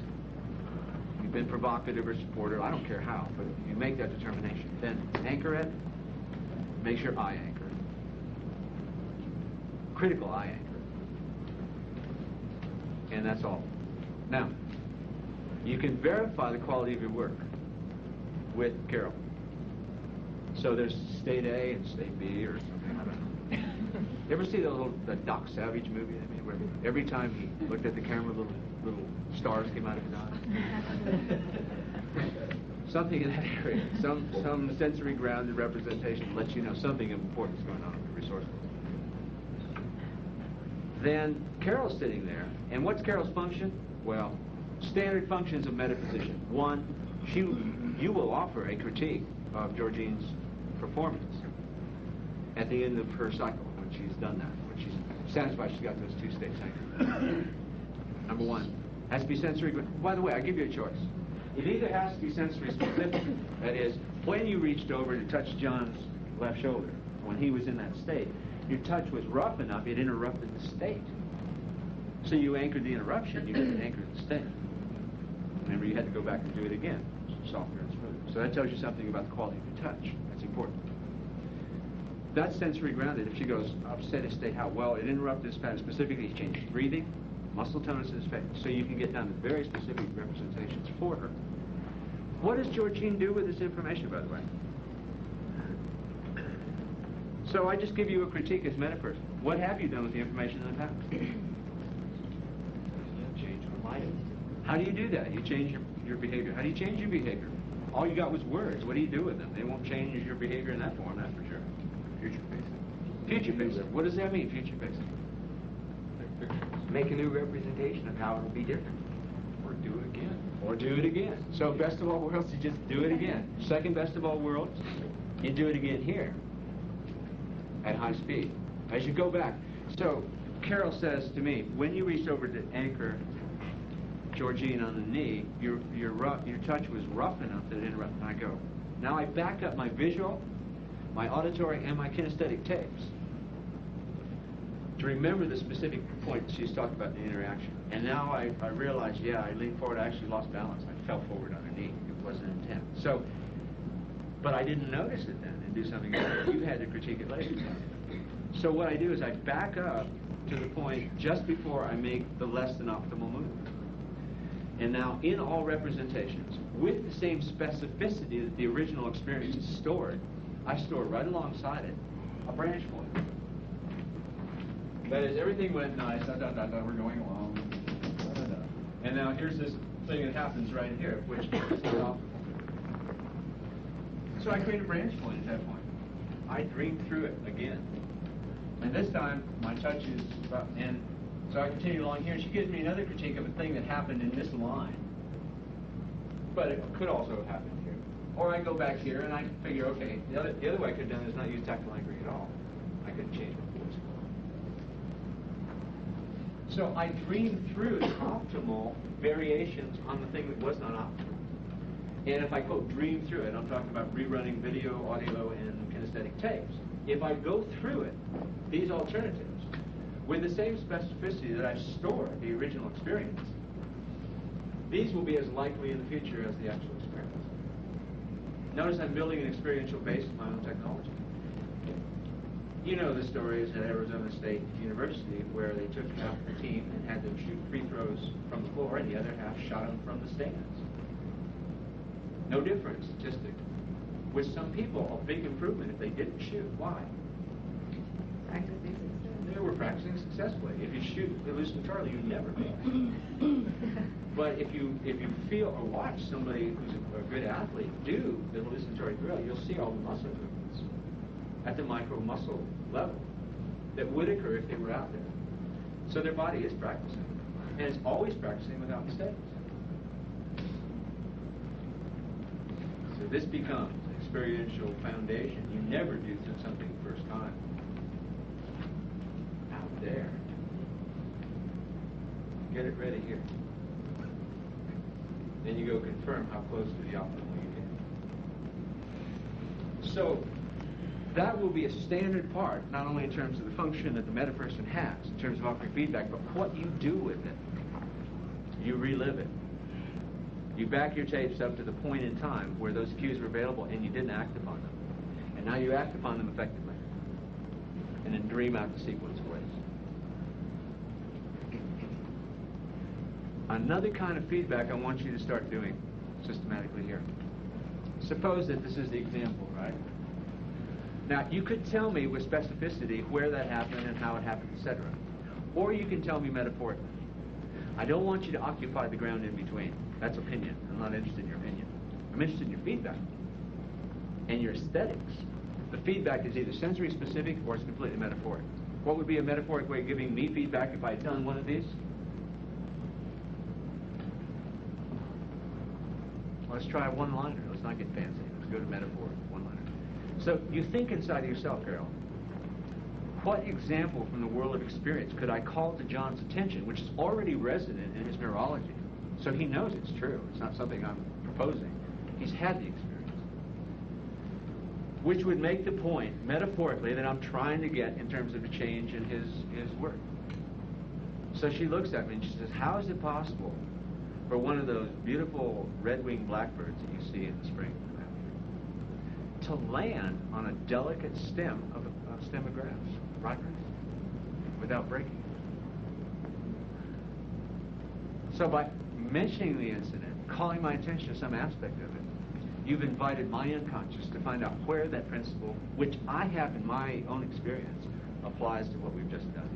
you've been provocative or supportive, I don't care how, but you make that determination. Then anchor it, make sure I anchor. Critical I anchor. And that's all. Now, you can verify the quality of your work with Carol. So there's state A and state B or something, I don't know. You ever see the Doc Savage movie? I mean, where every time he looked at the camera, little stars came out of his eyes? Something in that area, some sensory grounded representation lets you know something important is going on with the resourceful. Then Carol's sitting there, and what's Carol's function? Well, standard functions of metaphysician. One, you will offer a critique of Georgine's performance at the end of her cycle when she's done that, when she's satisfied she's got those two states anchored. Number one, has to be sensory. By the way, I give you a choice. It either has to be sensory specific, that is, when you reached over to touch John's left shoulder, when he was in that state, your touch was rough enough, it interrupted the state. So you anchored the interruption, you didn't anchor the state. Remember, you had to go back and do it again, softer and smoother. So that tells you something about the quality of your touch. That's important. That's sensory grounded. If she goes up steady state, how well it interrupted his pattern. Specifically, he changed his breathing, muscle tonus in his face. So you can get down to very specific representations for her. What does Georgine do with this information, by the way? So I just give you a critique as metaperson. What have you done with the information in the past? Change our mind. How do you do that? You change your behavior. How do you change your behavior? All you got was words. What do you do with them? They won't change your behavior in that form, that's for sure. Future facing. Future facing. What does that mean, future facing? Make a new representation of how it will be different. Or do it again. Or do it again. So best of all worlds, you just do it again. Second best of all worlds, you do it again here at high speed. As you go back. So Carol says to me, when you reached over to anchor Georgine on the knee, your touch was rough enough that it interrupted. And I go, now I back up my visual, my auditory, and my kinesthetic tapes to remember the specific point she's talking about in the interaction. And now I realize, yeah, I leaned forward, I actually lost balance. I fell forward on her knee. It wasn't intent. So, but I didn't notice it then and do something else. You had to critique it later. So what I do is I back up to the point just before I make the less than optimal move. And now in all representations, with the same specificity that the original experience is stored, I store right alongside it a branch point. That is, everything went nice, we're going along, and now here's this thing that happens right here, which is not optimal. So I create a branch point at that point. I dream through it again. And this time, my touch is, and so I continue along here, and she gives me another critique of a thing that happened in this line. But it could also have happened here. Or I go back here, and I figure, okay, the other way I could have done is not use tactile anchoring at all. I couldn't change my force. So I dream through the optimal variations on the thing that was not optimal. And if I, quote, dream through it, I'm talking about rerunning video, audio, and kinesthetic tapes. If I go through it, these alternatives, with the same specificity that I store the original experience, these will be as likely in the future as the actual experience. Notice I'm building an experiential base of my own technology. You know the stories at Arizona State University where they took half the team and had them shoot free throws from the floor and the other half shot them from the stands. No difference statistically. With some people, a big improvement if they didn't shoot. Why? They were practicing successfully. If you shoot hallucinatorily, you never fail. But if you feel or watch somebody who's a good athlete do the hallucinatory drill, you'll see all the muscle movements at the micro muscle level that would occur if they were out there. So their body is practicing, and it's always practicing without mistakes. So this becomes an experiential foundation. You never do something the first time. Out there. Get it ready here. Then you go confirm how close to the optimal you get. So that will be a standard part, not only in terms of the function that the metaperson has, in terms of offering feedback, but what you do with it. You relive it. You back your tapes up to the point in time where those cues were available and you didn't act upon them. And now you act upon them effectively. And then dream out the sequence of ways. Another kind of feedback I want you to start doing systematically here. Suppose that this is the example, right? Now, you could tell me with specificity where that happened and how it happened, etc. Or you can tell me metaphorically. I don't want you to occupy the ground in between. That's opinion. I'm not interested in your opinion. I'm interested in your feedback and your aesthetics. The feedback is either sensory specific or it's completely metaphoric. What would be a metaphoric way of giving me feedback if I had done one of these? Let's try a one-liner. Let's not get fancy. Let's go to metaphor, one-liner. So you think inside of yourself, Carol, what example from the world of experience could I call to John's attention, which is already resident in his neurology? So he knows it's true. It's not something I'm proposing. He's had the experience. Which would make the point, metaphorically, that I'm trying to get in terms of a change in his work. So she looks at me and she says, how is it possible for one of those beautiful red-winged blackbirds that you see in the spring to land on a delicate stem of grass, right? Without breaking it. So by mentioning the incident, calling my attention to some aspect of it, you've invited my unconscious to find out where that principle, which I have in my own experience, applies to what we've just done.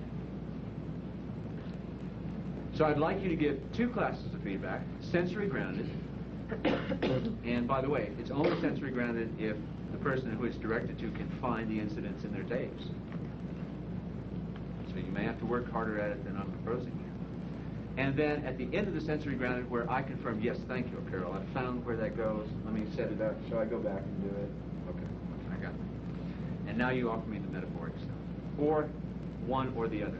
So I'd like you to give two classes of feedback, sensory grounded, and by the way, it's only sensory grounded if the person who it's directed to can find the incidents in their tapes. So you may have to work harder at it than I'm proposing here. And then at the end of the sensory grounded, where I confirm, yes, thank you, Carol, I've found where that goes. Let me set it up. Shall I go back and do it? Okay, I got it. And now you offer me the metaphoric stuff. Or one or the other.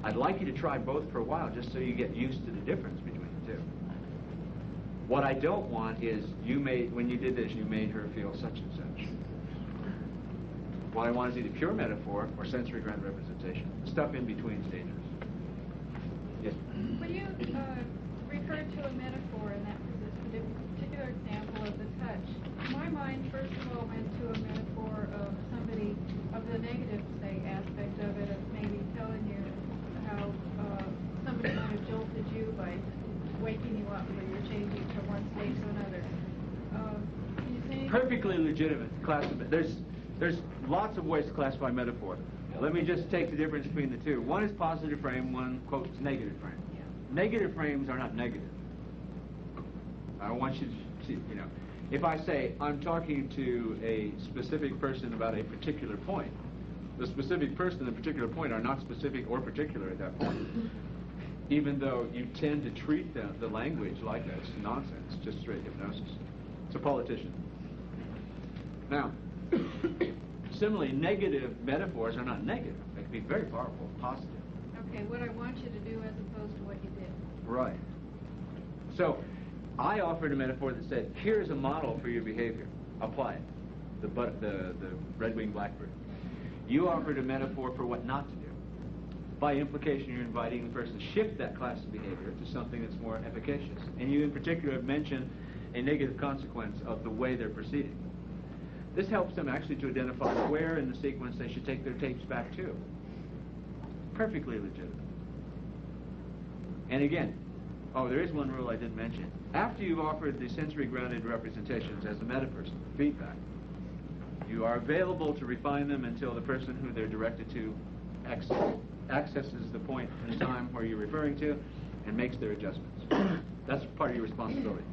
I'd like you to try both for a while just so you get used to the difference between the two. What I don't want is when you did this, you made her feel such and such. What I want is either pure metaphor or sensory ground representation. Stuff in between is dangerous. Yes? When you referred to a metaphor in that particular example of the touch, my mind first of all went to a metaphor of somebody, of the negative, say, aspect of it, of maybe telling you how somebody might have jolted you by waking you up when you're changing from one state to another. Can you say? Perfectly legitimate class of there's There's lots of ways to classify metaphor. Let me just take the difference between the two. One is positive frame, one, quote, is negative frame. Negative frames are not negative. I want you to see, you know, if I say I'm talking to a specific person about a particular point, the specific person and the particular point are not specific or particular at that point. Even though you tend to treat the language like that. It's nonsense, just straight hypnosis. It's a politician. Now, similarly, negative metaphors are not negative. They can be very powerful, positive. Okay, what I want you to do as opposed to what you did. Right. So, I offered a metaphor that said, here's a model for your behavior. Apply it. The red-winged blackbird. You offered a metaphor for what not to do. By implication, you're inviting the person to shift that class of behavior to something that's more efficacious. And you in particular have mentioned a negative consequence of the way they're proceeding. This helps them actually to identify where in the sequence they should take their tapes back to. Perfectly legitimate. And again, there is one rule I didn't mention. After you've offered the sensory-grounded representations as a metaperson, feedback, you are available to refine them until the person who they're directed to accesses the point in time where you're referring to and makes their adjustments. That's part of your responsibility.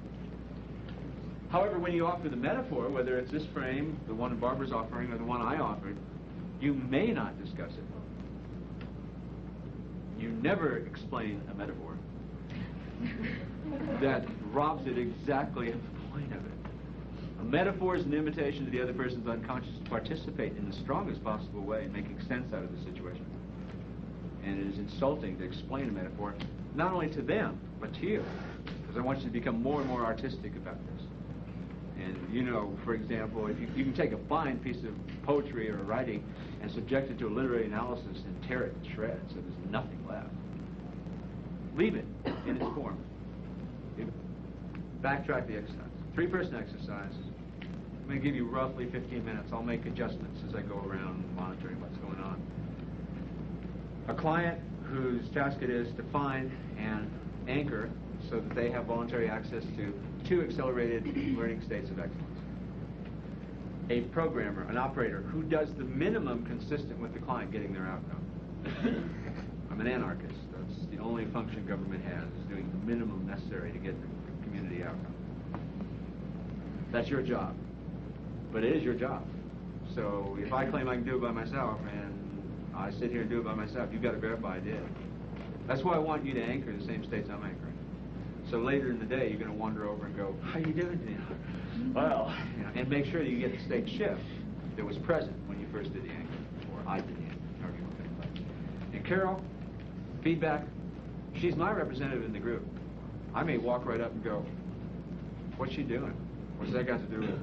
However, when you offer the metaphor, whether it's this frame, the one Barbara's offering, or the one I offered, you may not discuss it. You never explain a metaphor that robs it exactly of the point of it. A metaphor is an invitation to the other person's unconscious to participate in the strongest possible way in making sense out of the situation. And it is insulting to explain a metaphor, not only to them, but to you. Because I want you to become more and more artistic about this. And you know, for example, if you can take a fine piece of poetry or writing and subject it to a literary analysis and tear it to shreds so there's nothing left. Leave it in its form. Backtrack the exercise. 3-person exercise. I'm going to give you roughly 15 minutes. I'll make adjustments as I go around monitoring what's going on. A client whose task it is to find and anchor so that they have voluntary access to 2 accelerated learning states of excellence. A programmer, an operator, who does the minimum consistent with the client getting their outcome. I'm an anarchist. That's the only function government has, is doing the minimum necessary to get the community outcome. That's your job. But it is your job. So if I claim I can do it by myself and I sit here and do it by myself, you've got to verify I did. That's why I want you to anchor the same states I'm anchoring. So later in the day, you're going to wander over and go, how you doing, Daniel? Well, you know, and make sure that you get the state shift that was present when you first did the anchor, or I did the anchor, however you want to think about it. And Carol, feedback, she's my representative in the group. I may walk right up and go, what's she doing? What's that got to do with it?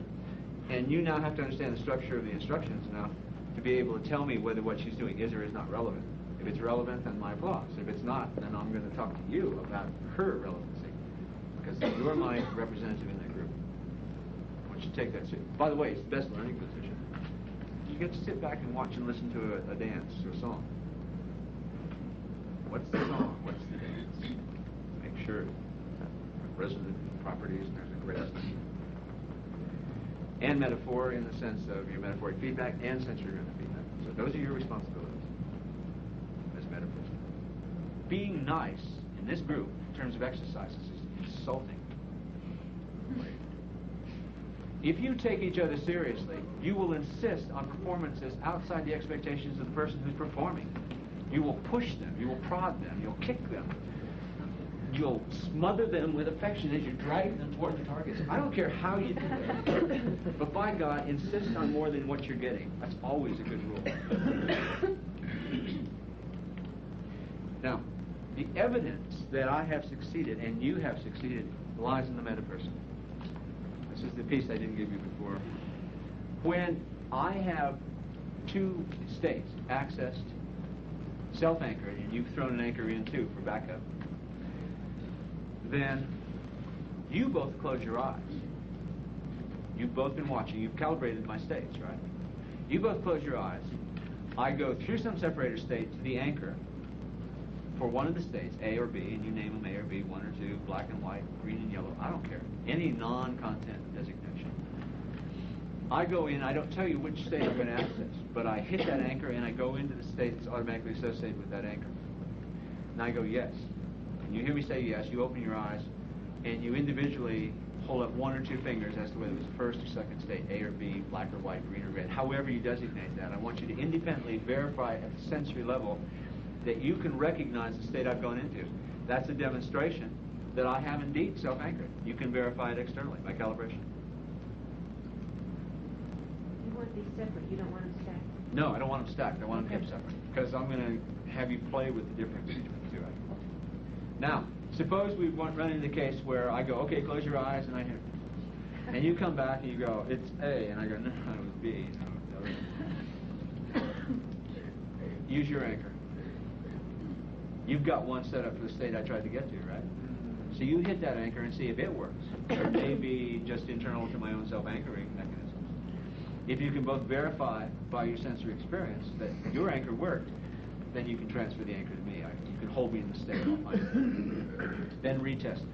And you now have to understand the structure of the instructions now to be able to tell me whether what she's doing is or is not relevant. If it's relevant, then my applause. If it's not, then I'm going to talk to you about her relevancy. Because you're my representative in that group. I want you to take that seat. By the way, it's the best learning position. You get to sit back and watch and listen to a dance or a song. What's the song? What's the dance? Make sure resonant properties, there's a great estimate. And metaphor in the sense of your metaphoric feedback and sensory-driven feedback. So those are your responsibilities as metaphors. Being nice in this group, in terms of exercises, is insulting. If you take each other seriously, you will insist on performances outside the expectations of the person who's performing. You will push them, you will prod them, you'll kick them. You'll smother them with affection as you drag them toward the targets. I don't care how you do it. But by God, insist on more than what you're getting. That's always a good rule. Now, the evidence that I have succeeded and you have succeeded lies in the metaperson. This is the piece I didn't give you before. When I have 2 states accessed, self-anchored, and you've thrown an anchor in too for backup, then you both close your eyes. You've both been watching. You've calibrated my states, right? You both close your eyes. I go through some separator state to the anchor for one of the states, A or B, and you name them A or B, 1 or 2, black and white, green and yellow. I don't care. Any non-content designation. I go in, I don't tell you which state I'm going to access, but I hit that anchor and I go into the state that's automatically associated with that anchor. And I go, yes. And you hear me say yes, you open your eyes, and you individually hold up one or two fingers as to whether it was first or second state, A or B, black or white, green or red, however you designate that. I want you to independently verify at the sensory level that you can recognize the state I've gone into. That's a demonstration that I have indeed self-anchored. You can verify it externally by calibration. You want these separate, you don't want them stacked? No, I don't want them stacked. I want them kept separate because I'm going to have you play with the difference between the two. Now, suppose we run into the case where I go, okay, close your eyes, and I hit it. And you come back and you go, it's A, and I go, no, it was B. No. Use your anchor. You've got one set up for the state I tried to get to, right? So you hit that anchor and see if it works. It may be just internal to my own self-anchoring mechanisms. If you can both verify by your sensory experience that your anchor worked, then you can transfer the anchor to me. You can hold me in the state. Then retest it.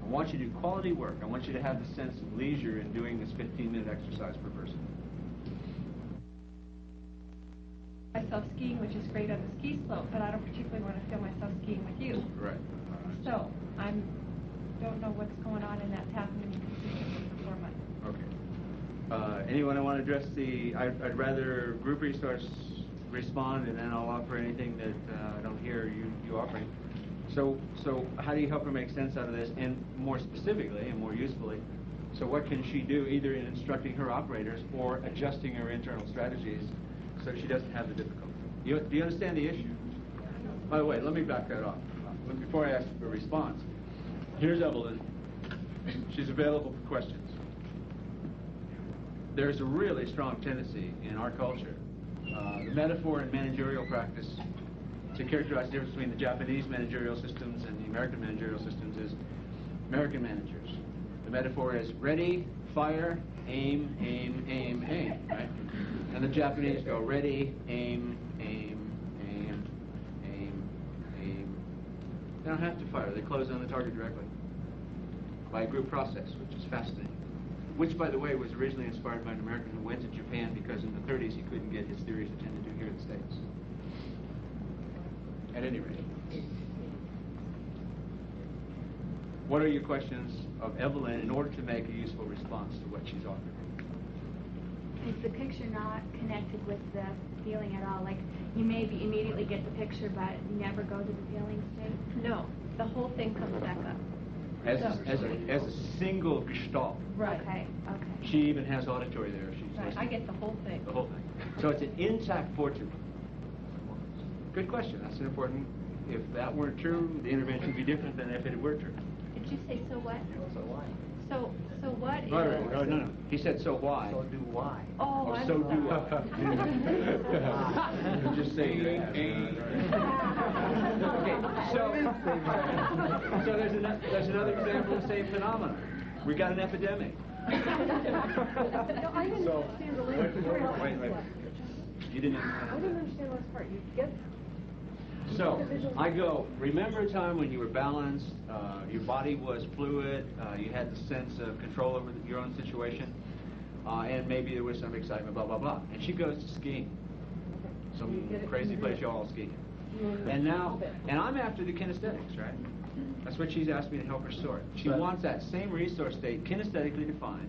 I want you to do quality work. I want you to have the sense of leisure in doing this 15-minute exercise per person. Myself skiing, which is great on the ski slope, but I don't particularly want to feel myself skiing with you. Right. So I don't know what's going on, and that's happening consistently for 4 months. Okay. Anyone want to address the? I'd rather group resource respond, and then I'll offer anything that I don't hear you offering. So how do you help her make sense out of this, and more specifically and more usefully? So what can she do, either in instructing her operators or adjusting her internal strategies, so she doesn't have the difficulty? Do you understand the issue? By the way, let me back that off. Before I ask for a response, here's Evelyn. She's available for questions. There's a really strong tendency in our culture, the metaphor in managerial practice, to characterize the difference between the Japanese managerial systems and the American managerial systems is American managers. The metaphor is ready, fire, aim, aim, aim, aim, right? And the Japanese go ready, aim, aim, aim, aim, aim. They don't have to fire. They close on the target directly by a group process, which is fascinating. Which, by the way, was originally inspired by an American who went to Japan because in the 30s he couldn't get his theories attended to here in the States. At any rate. What are your questions of Evelyn in order to make a useful response to what she's offering? Is the picture not connected with the feeling at all? Like, you maybe immediately get the picture, but you never go to the feeling state? No, the whole thing comes back up. As a single gestalt. Right. Okay. She even has auditory there. She's Right. I get the whole thing. the whole thing. So it's an intact portrait. Good question. That's an important. If that weren't true, the intervention would be different than if it were true. Did you say so what? So why? So what is... No. He said so why. So do why? Oh, I'm so do sorry. Just say Okay, so there's another example of the same phenomenon. We got an epidemic. So, Wait. You didn't. I didn't understand last part. You get. So I go. Remember a time when you were balanced, your body was fluid, you had the sense of control over your own situation, and maybe there was some excitement, blah blah blah. And she goes to skiing, some crazy place y'all ski. And I'm after the kinesthetics, right? That's what she's asked me to help her sort. She wants that same resource state, kinesthetically defined,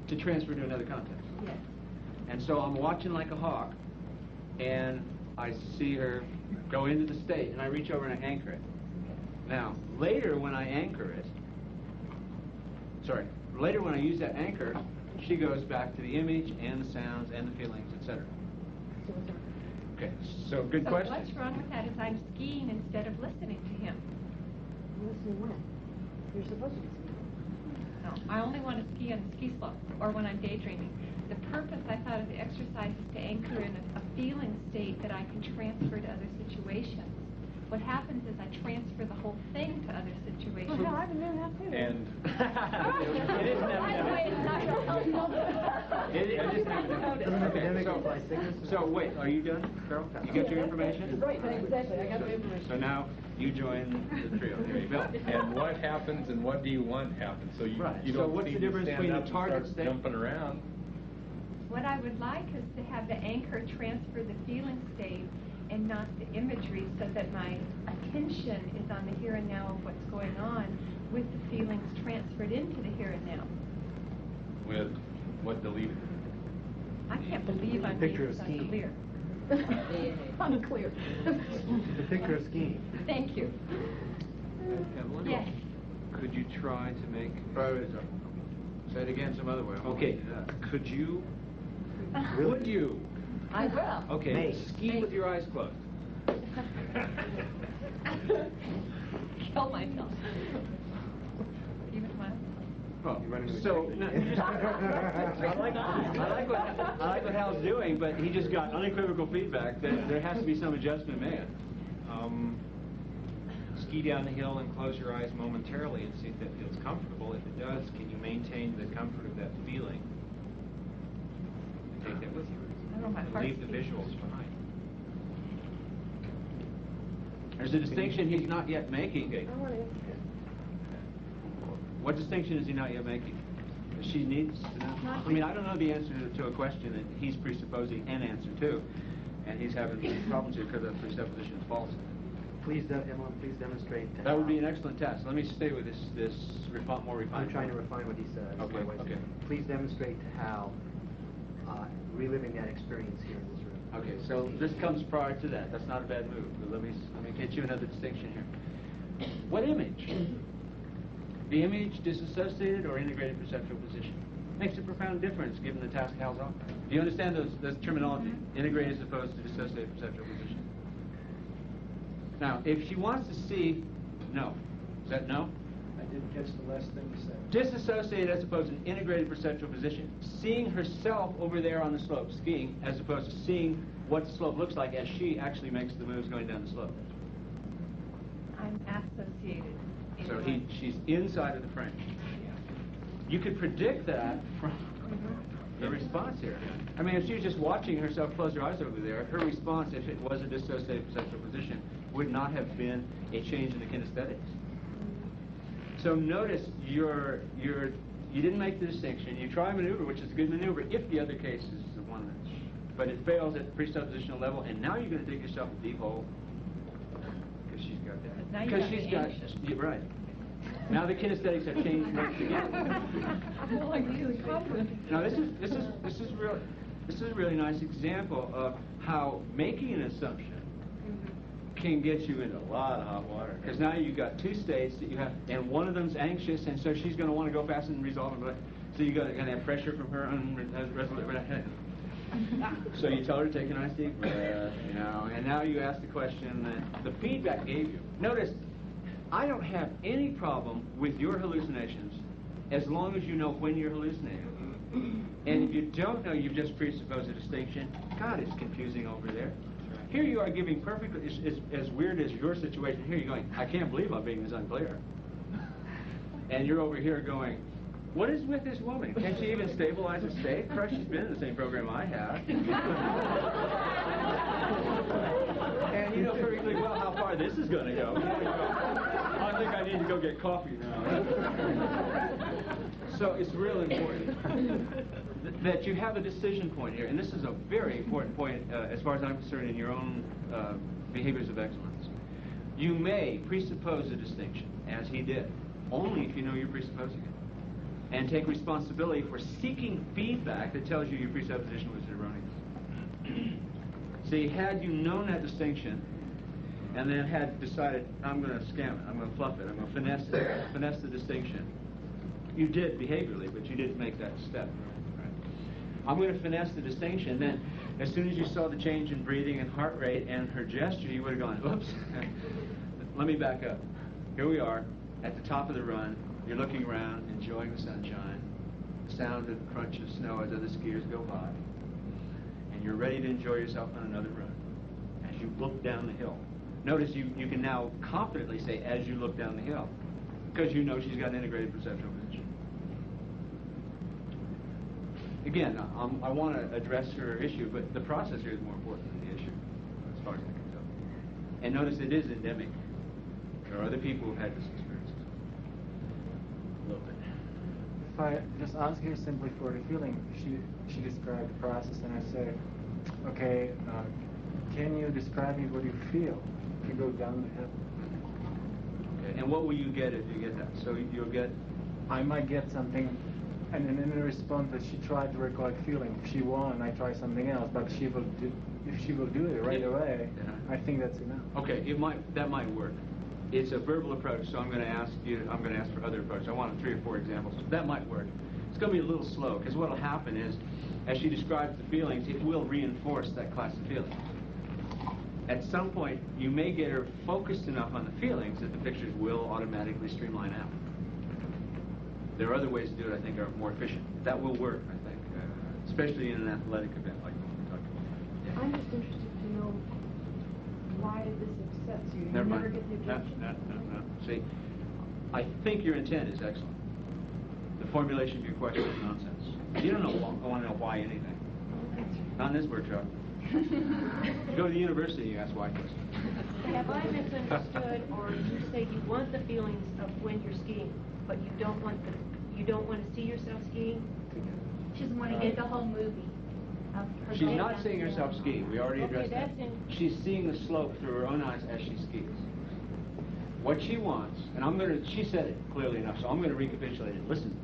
to transfer to another context. Yes. And so I'm watching like a hawk, and I see her go into the state, and I reach over and I anchor it. Now, later when I use that anchor, she goes back to the image and the sounds and the feelings, etc. Okay, so good question. What's wrong with that is I'm skiing instead of listening to him. Listen when? You're supposed to be skiing. No, I only want to ski on the ski slope or when I'm daydreaming. The purpose, I thought, of the exercise is to anchor in a feeling state that I can transfer to other situations. What happens is I transfer the whole thing to other situations. Well, I've been doing that too. And it isn't By the way, it's not real helpful. It isn't Academic so, applies sickness. so wait, are you done, Carol? You got your information? Right, exactly. I got the information. So now you join the trio. There you go. And what happens and what do you want happens? So you, Right. you So don't what's see the me difference stand between up the and target start state- jumping around. What I would like is to have the anchor transfer the feeling state and not the imagery, so that my attention is on the here and now of what's going on, with the feelings transferred into the here and now. With what deleted? I can't believe I'm Picture being of so skiing. clear. Unclear. The picture of skiing. Thank you. Evelyn? Yes. Could you try to make... Say it again some other way. Okay. Could you... Would you? I will. Okay. May. Ski with your eyes closed. Kill myself. Even my... Oh, You run into so the- I like what Hal's doing, but he just got unequivocal feedback that there has to be some adjustment made. Ski down the hill and close your eyes momentarily and see if that feels comfortable. If it does, can you maintain the comfort of that feeling? Take that with you. I don't know, my And heart leave the beats. visuals behind. There's a distinction he's not yet making. I want to. What distinction is he not yet making? She needs to know. I mean, I don't know the answer to a question that he's presupposing an answer to, and he's having problems here because that presupposition is false. Please, Emily, please demonstrate. That would be an excellent test. Let me stay with this more refined. I'm trying to refine what he says. Okay, okay. Please demonstrate to Hal reliving that experience here in this room. Okay, so this comes prior to that. That's not a bad move. But let me get you another distinction here. What image? The image disassociated or integrated perceptual position? Makes a profound difference given the task Hal's on. Do you understand those terminology? Integrated as opposed to dissociated perceptual position. Now, if she wants to see, no. Is that no? I didn't catch the last thing you said. Disassociated as opposed to an integrated perceptual position. Seeing herself over there on the slope, skiing, as opposed to seeing what the slope looks like as she actually makes the moves going down the slope. I'm associated. So she's inside of the frame. You could predict that from the response here. I mean, if she was just watching herself close her eyes over there, her response, if it was a dissociated perceptual position, would not have been a change in the kinesthetics. So notice you didn't make the distinction. You try a maneuver, which is a good maneuver if the other case is the one that's, but it fails at the presuppositional level, and now you're going to dig yourself a deep hole because she's got that. Now you Because got she's me got, anxious. right. Now the kinesthetics have changed once again. I'm like really confident. Now this is a really nice example of how making an assumption can get you into a lot of hot water. Because now you've got two states that you have, and one of them's anxious, and so she's going to want to go fast and resolve it. So you're going to have pressure from her So you tell her to take a nice deep breath, and now you ask the question that the feedback gave you. Notice, I don't have any problem with your hallucinations as long as you know when you're hallucinating. And if you don't know, you've just presupposed a distinction. God, it's confusing over there. Here you are giving perfect, as weird as your situation. Here you're going, I can't believe I'm being this unclear. And you're over here going, what is with this woman? Can she even stabilize a state? Christ, she's been in the same program I have. And you know perfectly well how far this is going to go. I think I need to go get coffee now. So it's really important that you have a decision point here. And this is a very important point as far as I'm concerned in your own behaviors of excellence. You may presuppose a distinction, as he did, only if you know you're presupposing it. And take responsibility for seeking feedback that tells you your presupposition was erroneous. See, had you known that distinction, and then had decided, I'm going to scam it, I'm going to fluff it, I'm going to finesse the distinction. You did behaviorally, but you didn't make that step. Right? I'm going to finesse the distinction. Then, as soon as you saw the change in breathing and heart rate and her gesture, you would have gone, oops, let me back up. Here we are, at the top of the run. You're looking around, enjoying the sunshine, the sound of the crunch of snow as other skiers go by, and you're ready to enjoy yourself on another run. As you look down the hill, Notice you can now confidently say, as you look down the hill, because you know she's got an integrated perceptual position. Again, I want to address her issue, but the process here is more important than the issue, as far as I can tell. And notice it is endemic. There are other people who've had this experience. A little bit. If I just ask her simply for the feeling, she described the process, and I say, okay, can you describe me what you feel if you go down the hill? Okay, and what will you get if you get that? So you'll get... I might get something, and then in response that she tried to recall feeling. If she won, I try something else, but if she will do it right away, I think that's enough. Okay, that might work. It's a verbal approach, so I'm going to ask for other approaches. I want 3 or 4 examples. That might work. It's going to be a little slow, because what will happen is, as she describes the feelings, it will reinforce that class of feelings. At some point, you may get her focused enough on the feelings that the pictures will automatically streamline out. There are other ways to do it, I think, are more efficient. That will work, I think, especially in an athletic event like the one we talked about. Yeah. I'm just interested to know, why did this upset you? You Never never mind. get the objection? No. See, I think your intent is excellent. The formulation of your question is nonsense. You don't know. I want to know why anything. Not in this workshop. You go to the university, you ask why questions. Have I misunderstood, or you say you want the feelings of when you're skiing, but you don't want to see yourself skiing? She doesn't want to get the whole movie of her. She's not seeing herself skiing. We already addressed that. She's seeing the slope through her own eyes as she skis. What she wants, and she said it clearly enough, so I'm going to recapitulate it. Listen.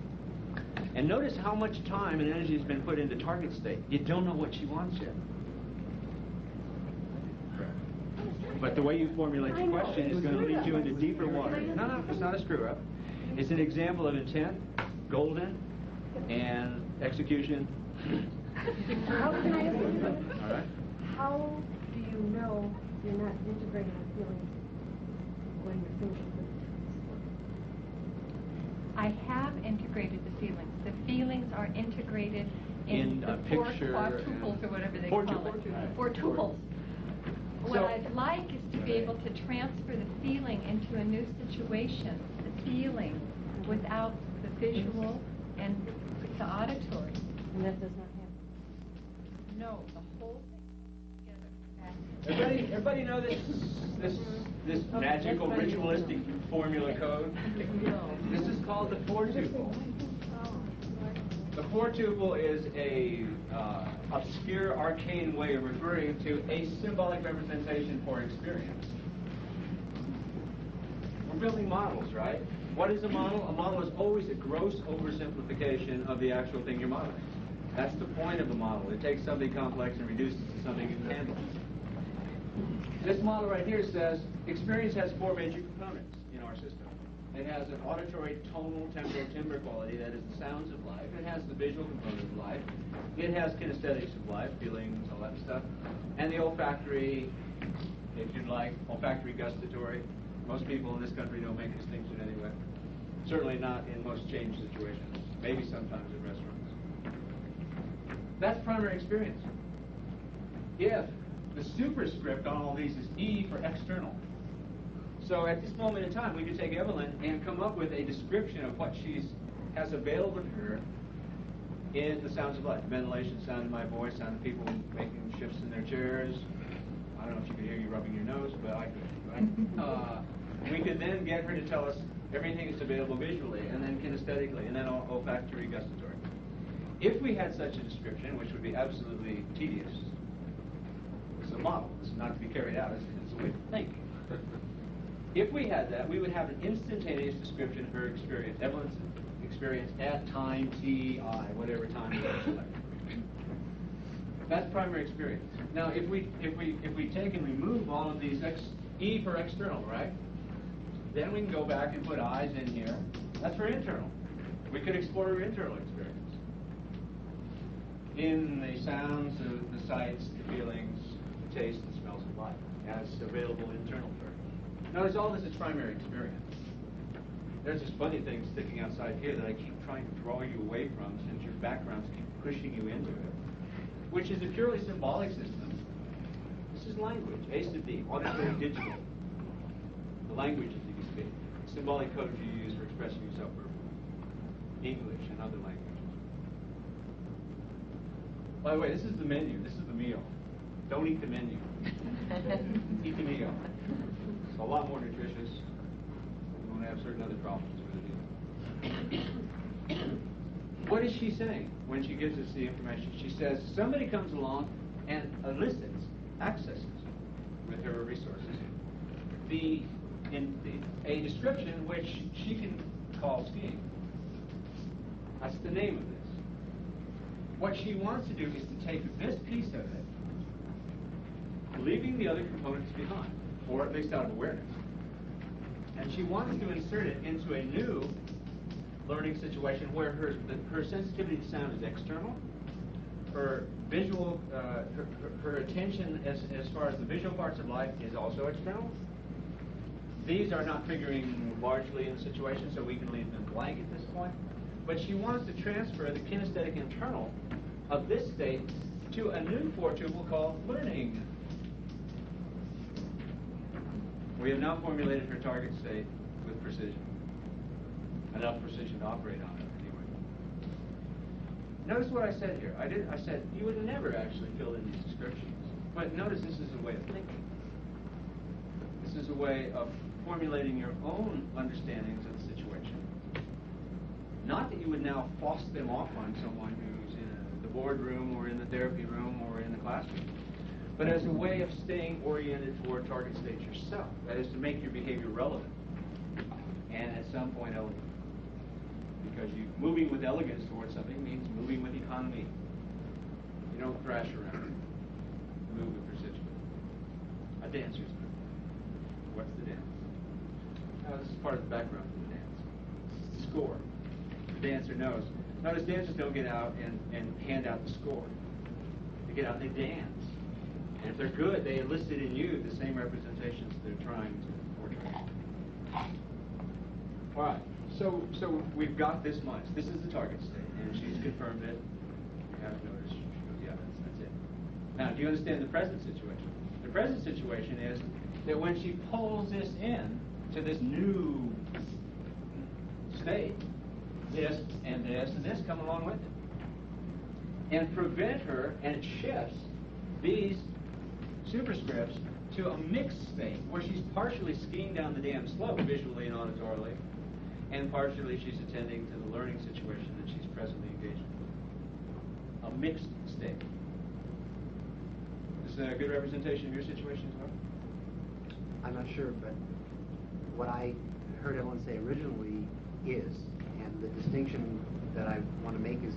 And notice how much time and energy has been put into target state. You don't know what she wants yet. But the way you formulate your question is going to lead you into deeper water. No, it's not a screw-up. It's an example of intent, golden, and execution. How can I ask you? All right. How do you know you're not integrating the feelings when you're finishing with it? I have integrated the feelings. The feelings are integrated in the four picture quadruples or whatever they call it. Four tuples. What I'd like is to be able to transfer the feeling into a new situation, the feeling, without the visual and the auditory. And that does not happen. No, the whole thing together. Everybody know this magical ritualistic formula code? This is called the 4-tuple. The 4-tuple is a obscure, arcane way of referring to a symbolic representation for experience. We're building models, right? What is a model? A model is always a gross oversimplification of the actual thing you're modeling. That's the point of a model. It takes something complex and reduces it to something you can handle. This model right here says experience has 4 major components in our system. It has an auditory, tonal, temporal, timbre quality, that is the sounds of life. It has the visual component of life. It has kinesthetics of life, feelings, all that stuff. And the olfactory, if you'd like, olfactory gustatory. Most people in this country don't make distinction anyway. Certainly not in most change situations. Maybe sometimes in restaurants. That's primary experience. If the superscript on all these is E for external. So at this moment in time, we could take Evelyn and come up with a description of what she has available to her in the sounds of life. Ventilation, sound of my voice, sound of people making shifts in their chairs. I don't know if you could hear you rubbing your nose, but I could. Right? We could then get her to tell us everything that's available visually, and then kinesthetically, and then olfactory gustatory. If we had such a description, which would be absolutely tedious, it's a model. It's not to be carried out. It's a way to think. If we had that, we would have an instantaneous description of her experience, Evelyn's experience at time t, I, whatever time it is. That's primary experience. Now, if we take and remove all of these E for external, right? Then we can go back and put I's in here. That's for internal. We could explore her internal experience in the sounds, the sights, the feelings, the tastes, the smells of life as available internal for her. Notice all this is primary experience. There's this funny thing sticking outside here that I keep trying to draw you away from since your backgrounds keep pushing you into it, which is a purely symbolic system. This is language. A to B, auditory, digital. The languages that you speak. Symbolic codes you use for expressing yourself verbally. English and other languages. By the way, this is the menu. This is the meal. Don't eat the menu. Eat the meal. It's a lot more nutritious. You won't have certain other problems with it either. What is she saying when she gives us the information? She says somebody comes along and elicits, accesses with her resources a description which she can call skiing. That's the name of this. What she wants to do is to take this piece of it, leaving the other components behind, or at least out of awareness. And she wants to insert it into a new learning situation where her sensitivity to sound is external, her visual, her attention as far as the visual parts of life is also external. These are not figuring largely in the situation, so we can leave them blank at this point. But she wants to transfer the kinesthetic internal of this state to a new four-tuple called learning. We have now formulated her target state with precision. Enough precision to operate on it anyway. Notice what I said here. I said you would never actually fill in these descriptions. But notice this is a way of thinking. This is a way of formulating your own understandings of the situation. Not that you would now force them off on someone who's in the boardroom or in the therapy room or in the classroom, but as a way of staying oriented toward target state yourself. That is to make your behavior relevant and at some point elegant. Because moving with elegance towards something means moving with economy. You don't thrash around. Move with precision. A dancer's move. What's the dance? This is part of the background of the dance. It's the score. The dancer knows. Notice dancers don't get out and hand out the score. They get out and they dance. And if they're good, they elicit in you the same representations they're trying to portray. All right. So we've got this much. This is the target state, and she's confirmed it. You haven't noticed. She goes, yeah, that's it. Now, do you understand the present situation? The present situation is that when she pulls this in to this new state, this and this and this come along with it, and prevent her, and it shifts these superscripts to a mixed state where she's partially skiing down the damn slope visually and auditorily, and partially she's attending to the learning situation that she's presently engaged in. A mixed state. Is that a good representation of your situation as well? I'm not sure, but what I heard Ellen say originally is, and the distinction that I want to make is,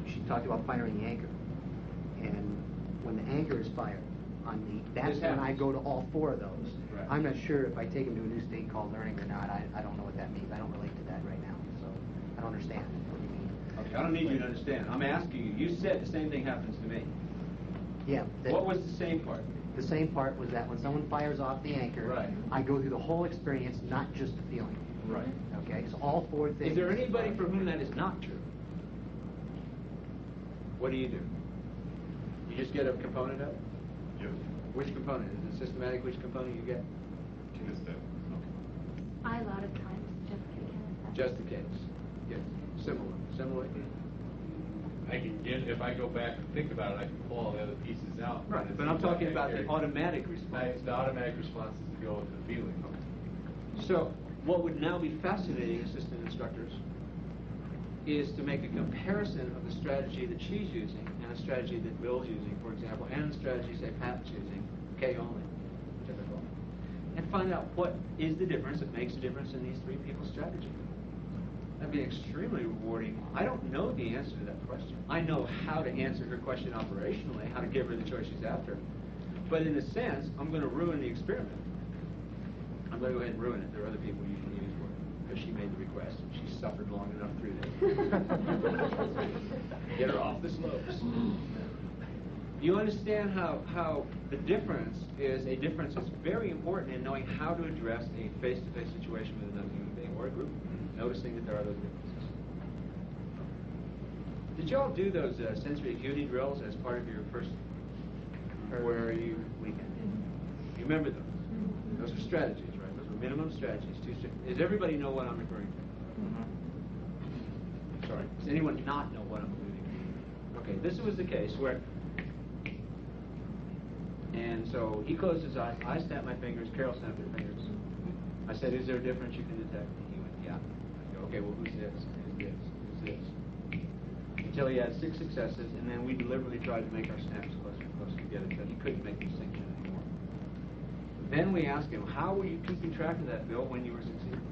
she talked about firing the anchor. And when the anchor is fired on me, that's when I go to all four of those. Right. I'm not sure if I take them to a new state called learning or not. I don't know what that means. I don't relate to that right now, so I don't understand what you mean. Okay, I don't need you to understand. I'm asking you. You said the same thing happens to me. Yeah. What was the same part? The same part was that when someone fires off the anchor, right, I go through the whole experience, not just the feeling. Right. Okay, so all four things. Is there anybody for whom that is not true? What do? You just get a component of it? Yes. Which component? Is it systematic? Which component you get? Kinesthetic. Okay. I a lot of times just the kinesthetic. Just the case. Yes. Similar. I can get, if I go back and think about it, I can pull all the other pieces out. Right, but I'm talking about the automatic response. The automatic responses to go with the feeling. Okay. So, what would now be fascinating assistant instructors is to make a comparison of the strategy that she's using and a strategy that Bill's using, for example, and the strategy, say, Pat's using, K only, typical, and find out what is the difference that makes a difference in these three people's strategy. That'd be extremely rewarding. I don't know the answer to that question. I know how to answer her question operationally, how to give her the choice she's after. But in a sense, I'm going to ruin the experiment. I'm going to go ahead and ruin it. There are other people you can use for it, because she made the request. She suffered long enough through this. Get her off the slopes. You understand how the difference is a difference that's very important in knowing how to address a face-to-face situation with another human being or a group. Noticing that there are those differences. Did you all do those sensory acuity drills as part of your first weekend? You remember those? Those are strategies, right? Those are minimum strategies. Does everybody know what I'm referring to? Sorry. Does anyone not know what I'm alluding to? Okay, this was the case where, and so he closed his eyes, I snapped my fingers, Carol snapped her fingers. I said, is there a difference you can detect? And he went, yeah. I go, okay, well, who's this? Who's this? Who's this? Until he had 6 successes, and then we deliberately tried to make our snaps closer and closer together so he couldn't make the distinction anymore. Then we asked him, how were you keeping track of that, Bill, when you were succeeding?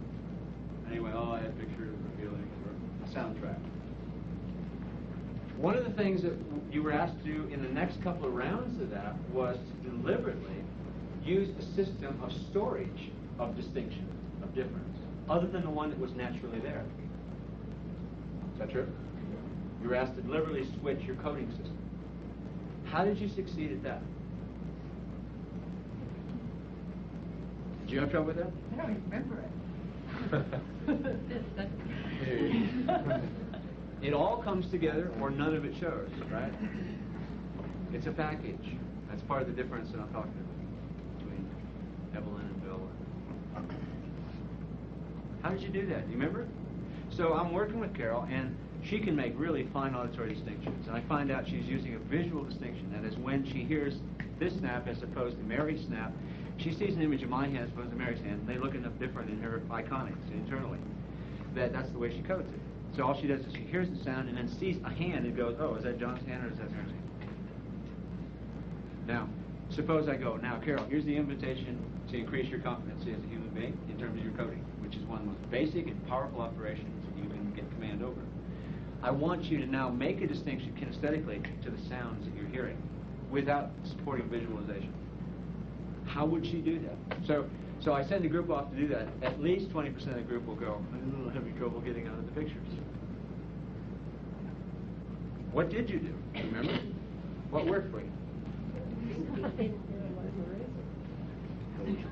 And he went, oh, I had pictures of feelings, or a soundtrack. One of the things that you were asked to do in the next couple of rounds of that was to deliberately use a system of storage of distinction, of difference, other than the one that was naturally there. Is that true? You were asked to deliberately switch your coding system. How did you succeed at that? Did you have trouble with that? I don't remember it. It all comes together or none of it shows, right? It's a package. That's part of the difference that I'm talking about between Evelyn and Bill. How did you do that? Do you remember? So I'm working with Carol, and she can make really fine auditory distinctions. And I find out she's using a visual distinction. That is, when she hears this snap as opposed to Mary's snap, she sees an image of my hand as opposed to Mary's hand, and they look enough different in her iconics internally. That's the way she codes it. So all she does is she hears the sound and then sees a hand and goes, oh, is that John's hand or is that Mary's hand? Now, suppose I go, now, Carol, here's the invitation to increase your competency as a human being in terms of your coding, which is one of the most basic and powerful operations that you can get command over. I want you to now make a distinction kinesthetically to the sounds that you're hearing without supporting visualization. How would she do that? So I send the group off to do that. At least 20% of the group will go, I'm having trouble getting out of the pictures. What did you do? Remember? What worked for you?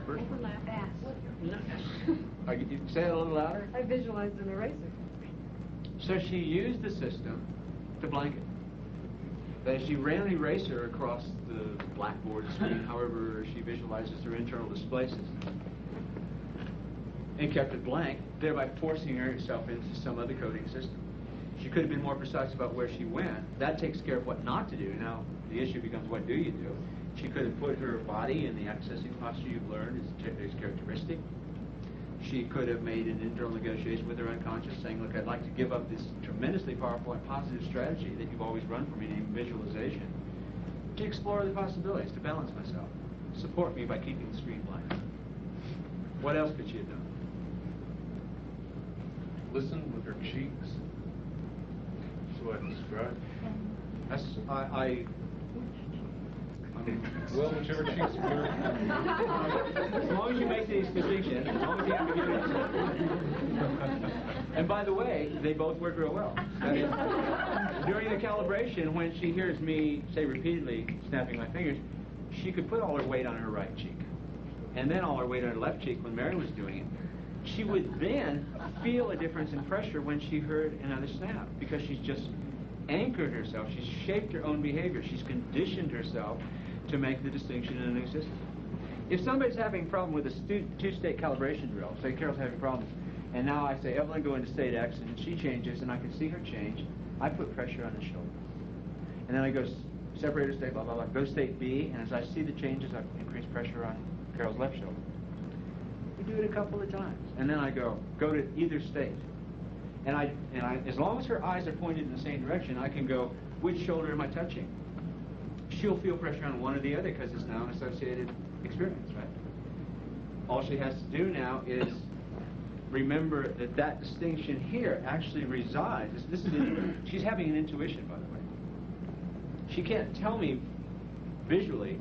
Overlap fast. Say it a little louder. I visualized an eraser. So she used the system to blanket. That is, she ran an eraser across the blackboard screen, however she visualizes her internal display system, and kept it blank, thereby forcing herself into some other coding system. She could have been more precise about where she went. That takes care of what not to do. Now, the issue becomes, what do you do? She could have put her body in the accessing posture you've learned is characteristic. She could have made an internal negotiation with her unconscious, saying, look, I'd like to give up this tremendously powerful and positive strategy that you've always run for me, named visualization, to explore the possibilities, to balance myself. Support me by keeping the screen blank. What else could she have done? Listen with her cheeks. That's what I described. Well, whichever cheeks are as long as you make these distinctions, as long as you have ambiguity. And by the way, they both work real well. That is, during the calibration, when she hears me say repeatedly, snapping my fingers, she could put all her weight on her right cheek, and then all her weight on her left cheek when Mary was doing it. She would then feel a difference in pressure when she heard another snap, because she's just anchored herself, she's shaped her own behavior, she's conditioned herself to make the distinction in a new system. If somebody's having a problem with a two-state calibration drill, say Carol's having problems, and now I say, Evelyn, go into state X, and she changes, and I can see her change, I put pressure on the shoulder. And then I go separator state, blah, blah, blah, go state B, and as I see the changes, I increase pressure on Carol's left shoulder. We do it a couple of times. And then I go to either state. And I, as long as her eyes are pointed in the same direction, I can go, which shoulder am I touching? She'll feel pressure on one or the other because it's now an associated experience, right? All she has to do now is remember that that distinction here actually resides. She's having an intuition, by the way. She can't tell me visually.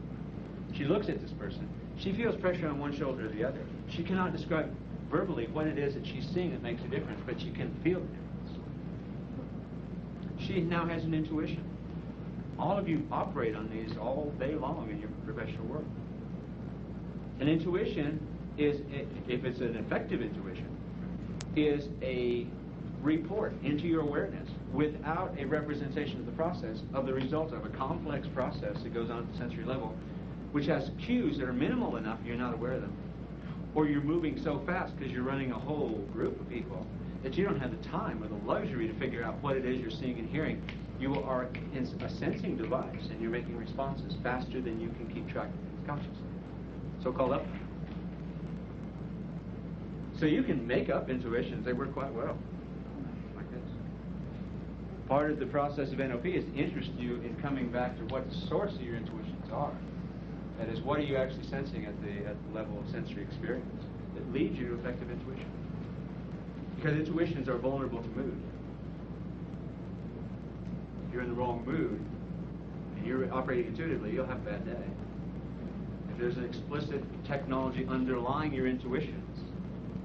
She looks at this person. She feels pressure on one shoulder or the other. She cannot describe verbally what it is that she's seeing that makes a difference, but she can feel the difference. She now has an intuition. All of you operate on these all day long in your professional work. An intuition is, if it's an effective intuition, is a report into your awareness without a representation of the process, of the result of a complex process that goes on at the sensory level, which has cues that are minimal enough you're not aware of them, or you're moving so fast because you're running a whole group of people that you don't have the time or the luxury to figure out what it is you're seeing and hearing. You are in a sensing device, and you're making responses faster than you can keep track of things consciously. So-called up. So you can make up intuitions. They work quite well. Like this. Part of the process of NLP is to interest you in coming back to what the source of your intuitions are. That is, what are you actually sensing at the level of sensory experience that leads you to effective intuition? Because intuitions are vulnerable to mood. If you're in the wrong mood and you're operating intuitively, you'll have a bad day. If there's an explicit technology underlying your intuitions,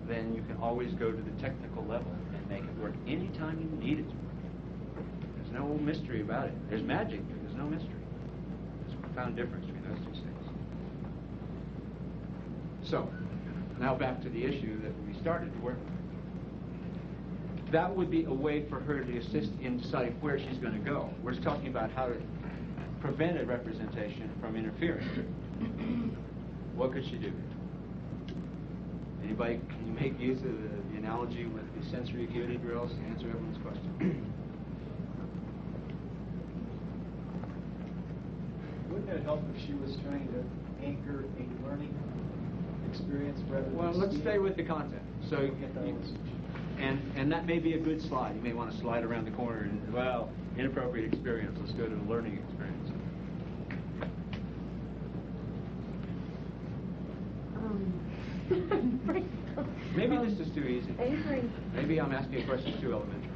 then you can always go to the technical level and make it work anytime you need it to work. There's no mystery about it. There's magic, but there's no mystery. There's a profound difference between those two states. So, now back to the issue that we started to work with. That would be a way for her to assist in deciding where she's going to go. We're talking about how to prevent a representation from interfering. What could she do? Anybody, can you make use of the analogy with the sensory acuity drills to answer everyone's question? Wouldn't it help if she was trying to anchor a learning experience rather than... Well, let's stay with the content. So, and that may be a good slide. You may want to slide around the corner and, well, inappropriate experience. Let's go to the learning experience. Maybe this is too easy. Anchoring. Maybe I'm asking a question too elementary.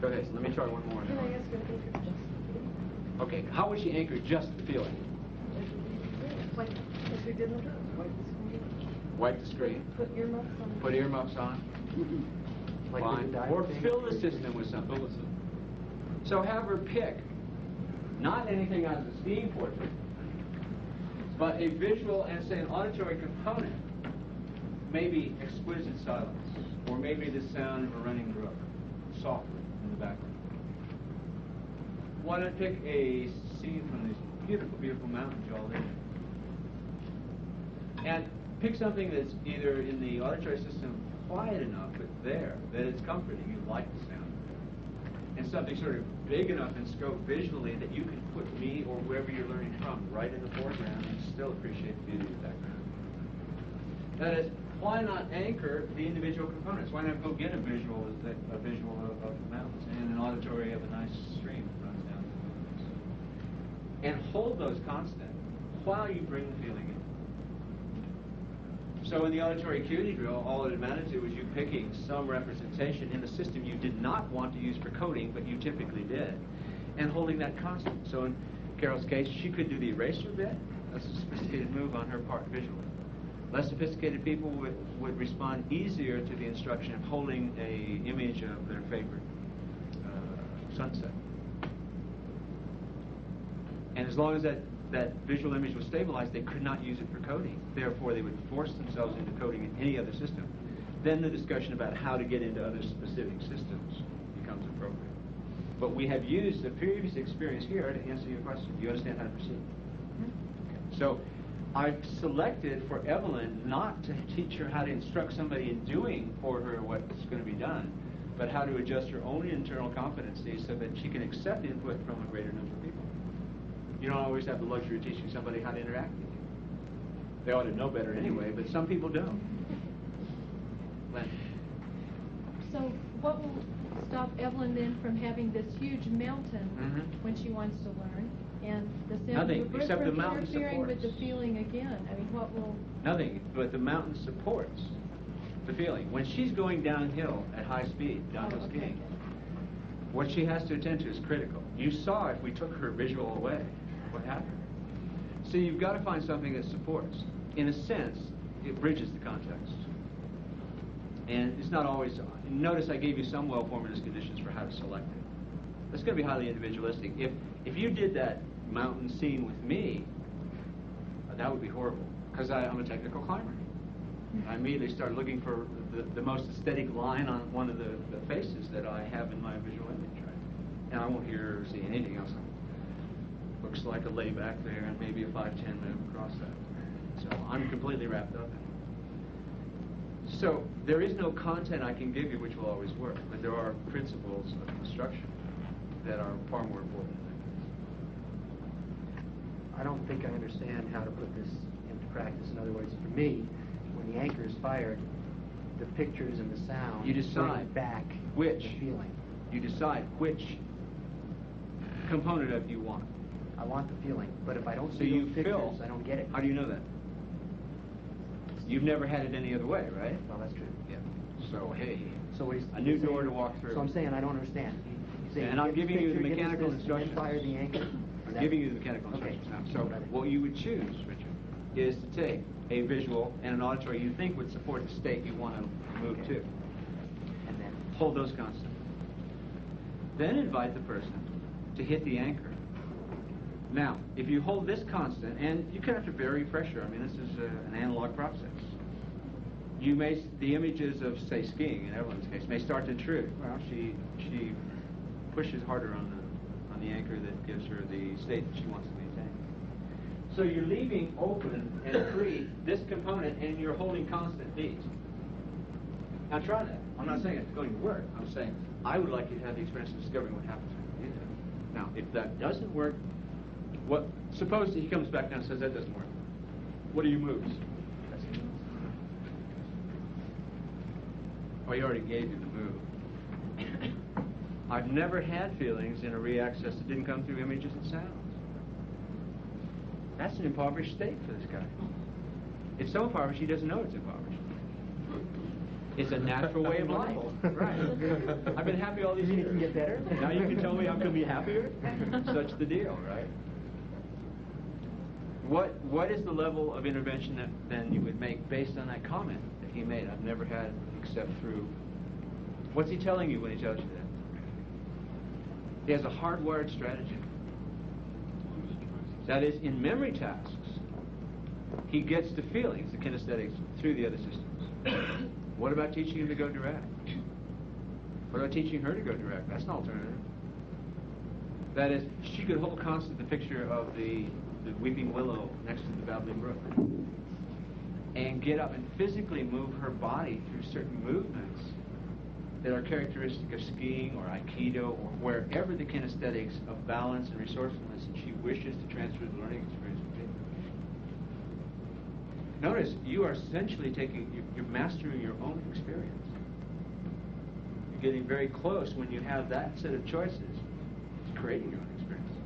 Go ahead. Let me try one more. Can I ask you to anchor just the feeling? Okay. How would she anchor just the feeling? Like we did in the book. Wipe the screen. Put earmuffs on. Put earmuffs on. Like Fine. Or fill the system with something. So have her pick not anything out of the steam portrait, but a visual and, say, an auditory component. Maybe exquisite silence, or maybe the sound of a running brook, softly in the background. Why not pick a scene from these beautiful, beautiful mountains you all live in? And pick something that's either in the auditory system quiet enough, but there, that it's comforting, you like the sound. And something sort of big enough in scope visually that you can put me or wherever you're learning from right in the foreground and still appreciate the beauty of the background. That is, why not anchor the individual components? Why not go get a visual of the mountains and an auditory of a nice stream that runs down the mountains? And hold those constant while you bring the feeling in. So in the auditory acuity drill, all it amounted to was you picking some representation in the system you did not want to use for coding, but you typically did, and holding that constant. So in Carol's case, she could do the eraser bit. That's a sophisticated move on her part visually. Less sophisticated people would respond easier to the instruction of holding an image of their favorite sunset. And as long as that visual image was stabilized, they could not use it for coding. Therefore, they would force themselves into coding in any other system. Then the discussion about how to get into other specific systems becomes appropriate. But we have used the previous experience here to answer your question. Do you understand how to proceed? Okay. So I've selected for Evelyn not to teach her how to instruct somebody in doing for her what's going to be done, but how to adjust her own internal competency so that she can accept input from a greater number of people. You don't always have the luxury of teaching somebody how to interact with you. They ought to know better anyway, but some people don't. Len. So what will stop Evelyn then from having this huge mountain when she wants to learn? And the sound of the bird except the from mountain interfering with supports. the feeling again. I mean, what will... Nothing, but the mountain supports the feeling. When she's going downhill at high speed, downhill skiing, what she has to attend to is critical. You saw if we took her visual away, what happened? So you've got to find something that supports. In a sense, it bridges the context. And it's not always... Notice I gave you some well-formulated conditions for how to select it. That's going to be highly individualistic. If you did that mountain scene with me, that would be horrible, because I'm a technical climber. I immediately start looking for the most aesthetic line on one of the faces that I have in my visual image, right? And I won't hear or see anything else. Looks like a layback there, and maybe a 5-10 move across. across that. So I'm completely wrapped up in it. So there is no content I can give you which will always work, but there are principles of construction that are far more important than that. I don't think I understand how to put this into practice. In other words, for me, when the anchor is fired, the pictures and the sound You decide bring back which the feeling. You decide which component of you want. I want the feeling, but if I don't So see you those pictures, feel. I don't get it. How do you know that? You've never had it any other way, right? Well, that's true. Yeah. So hey, So what a new door to walk through. So I'm saying I don't understand. You say And I'm get this giving you the picture, get mechanical this, instructions. And then fire the anchor. I'm giving you the mechanical instructions now. So what you would choose, Richard, is to take a visual and an auditory you think would support the state you want to move to. And then Hold those constant. Then invite the person to hit the anchor. Now, if you hold this constant, and you can have to vary pressure. I mean, this is an analog process. You may, the images of, say, skiing in Evelyn's case, may start to intrude. Well, she pushes harder on the anchor that gives her the state that she wants to maintain. So you're leaving open and free this component, and you're holding constant these. Now try that. I'm not saying it's going to work. I'm saying I would like you to have the experience of discovering what happens when you do that. Now, if that doesn't work, suppose he comes back down and says that doesn't work. What are your moves? Oh, he already gave you the move. I've never had feelings in a reaccess that didn't come through images and sounds. That's an impoverished state for this guy. It's so impoverished he doesn't know it's impoverished. It's a natural way of life. Right. I've been happy all these years. You can get better? Now you can tell me I'm going to be happier? Such the deal, right? What is the level of intervention that then you would make based on that comment that he made? I've never had except through. What's he telling you when he tells you that? He has a hardwired strategy. That is, in memory tasks, he gets the feelings, the kinesthetics, through the other systems. What about teaching him to go direct? What about teaching her to go direct? That's an alternative. That is, she could hold constant the picture of the weeping willow next to the babbling brook and get up and physically move her body through certain movements that are characteristic of skiing or aikido or wherever the kinesthetics of balance and resourcefulness that she wishes to transfer the learning experience would be. Notice, you are essentially you're mastering your own experience. You're getting very close when you have that set of choices to creating your own experience.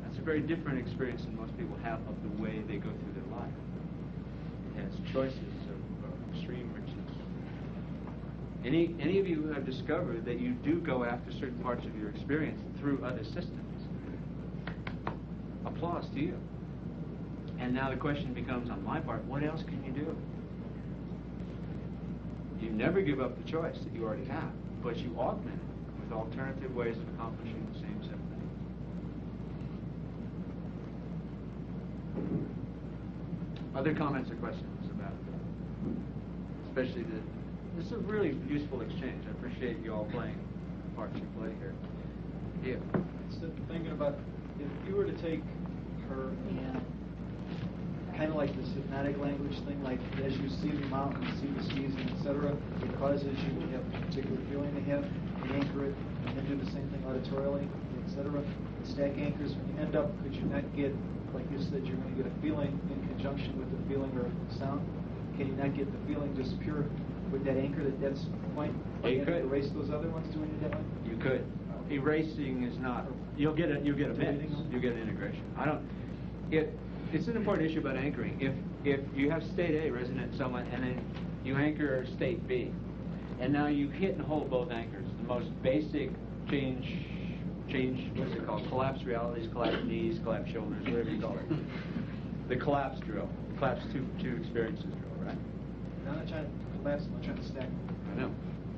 That's a very different experience than most people have of the way they go through their life. It has choices of extreme richness. Any of you who have discovered that you do go after certain parts of your experience through other systems, applause to you. And now the question becomes, on my part, what else can you do? You never give up the choice that you already have, but you augment it with alternative ways of accomplishing the same set of things. Other comments or questions about especially this is a really useful exchange. I appreciate you all playing the parts you play here. Yeah. So thinking about if you were to take her and kind of like this hypnotic language thing, like as you see the mountain, see the season, etc., it causes you to have a particular feeling to have, you anchor it, and then do the same thing auditorially, etc. Stack anchors, when you end up, could you not get, like you said, you're going to get a feeling in conjunction with the feeling or sound? Can you not get the feeling just pure with that anchor, that's the point? You could erase those other ones doing it that way? You could. Erasing is not. You'll get a mix. You'll get an integration. It's an important issue about anchoring. If you have state A resonant in someone and then you anchor state B, and now you hit and hold both anchors, the most basic change, what's it called? Collapse realities, collapse knees, collapse shoulders, whatever you call it. The collapse drill. Collapse two experiences drill, right? I'm not trying to collapse, I'm trying to stack. I know.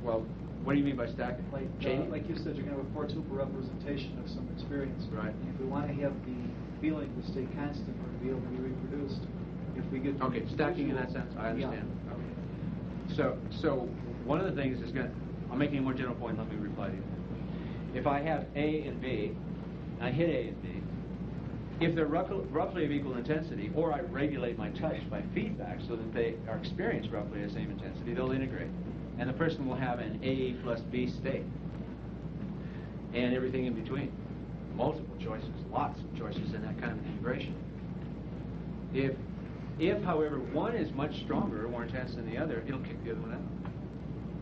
Well, what do you mean by stacking? Like you said, you're going to have a four-tuple representation of some experience. Right. And if we want to have the feeling to stay constant or to be able to be reproduced, if we get... Okay, stacking in that sense, I understand. Yeah. Okay. So one of the things is I'm making a more general point, let me reply to you. If I have A and B, and I hit A and B, If they're roughly of equal intensity, or I regulate my touch by feedback so that they are experienced roughly the same intensity, they'll integrate. And the person will have an A plus B state. And everything in between. Multiple choices, lots of choices in that kind of integration. If, however, one is much stronger or more intense than the other, it'll kick the other one out.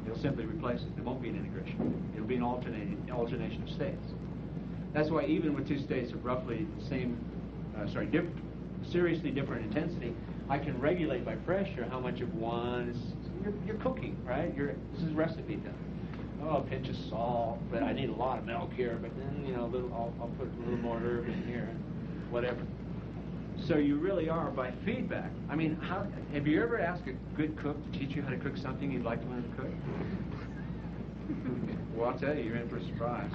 It'll simply replace it. It won't be an integration. It'll be an alternation of states. That's why even with two states of roughly the same, seriously different intensity, I can regulate by pressure how much of one is, you're cooking, right? This is recipe done. Oh, a pinch of salt, but I need a lot of milk here, but then, you know, I'll put a little more herb in here, whatever. So you really are by feedback. I mean, have you ever asked a good cook to teach you how to cook something you'd like to learn to cook? Well, I'll tell you, you're in for a surprise.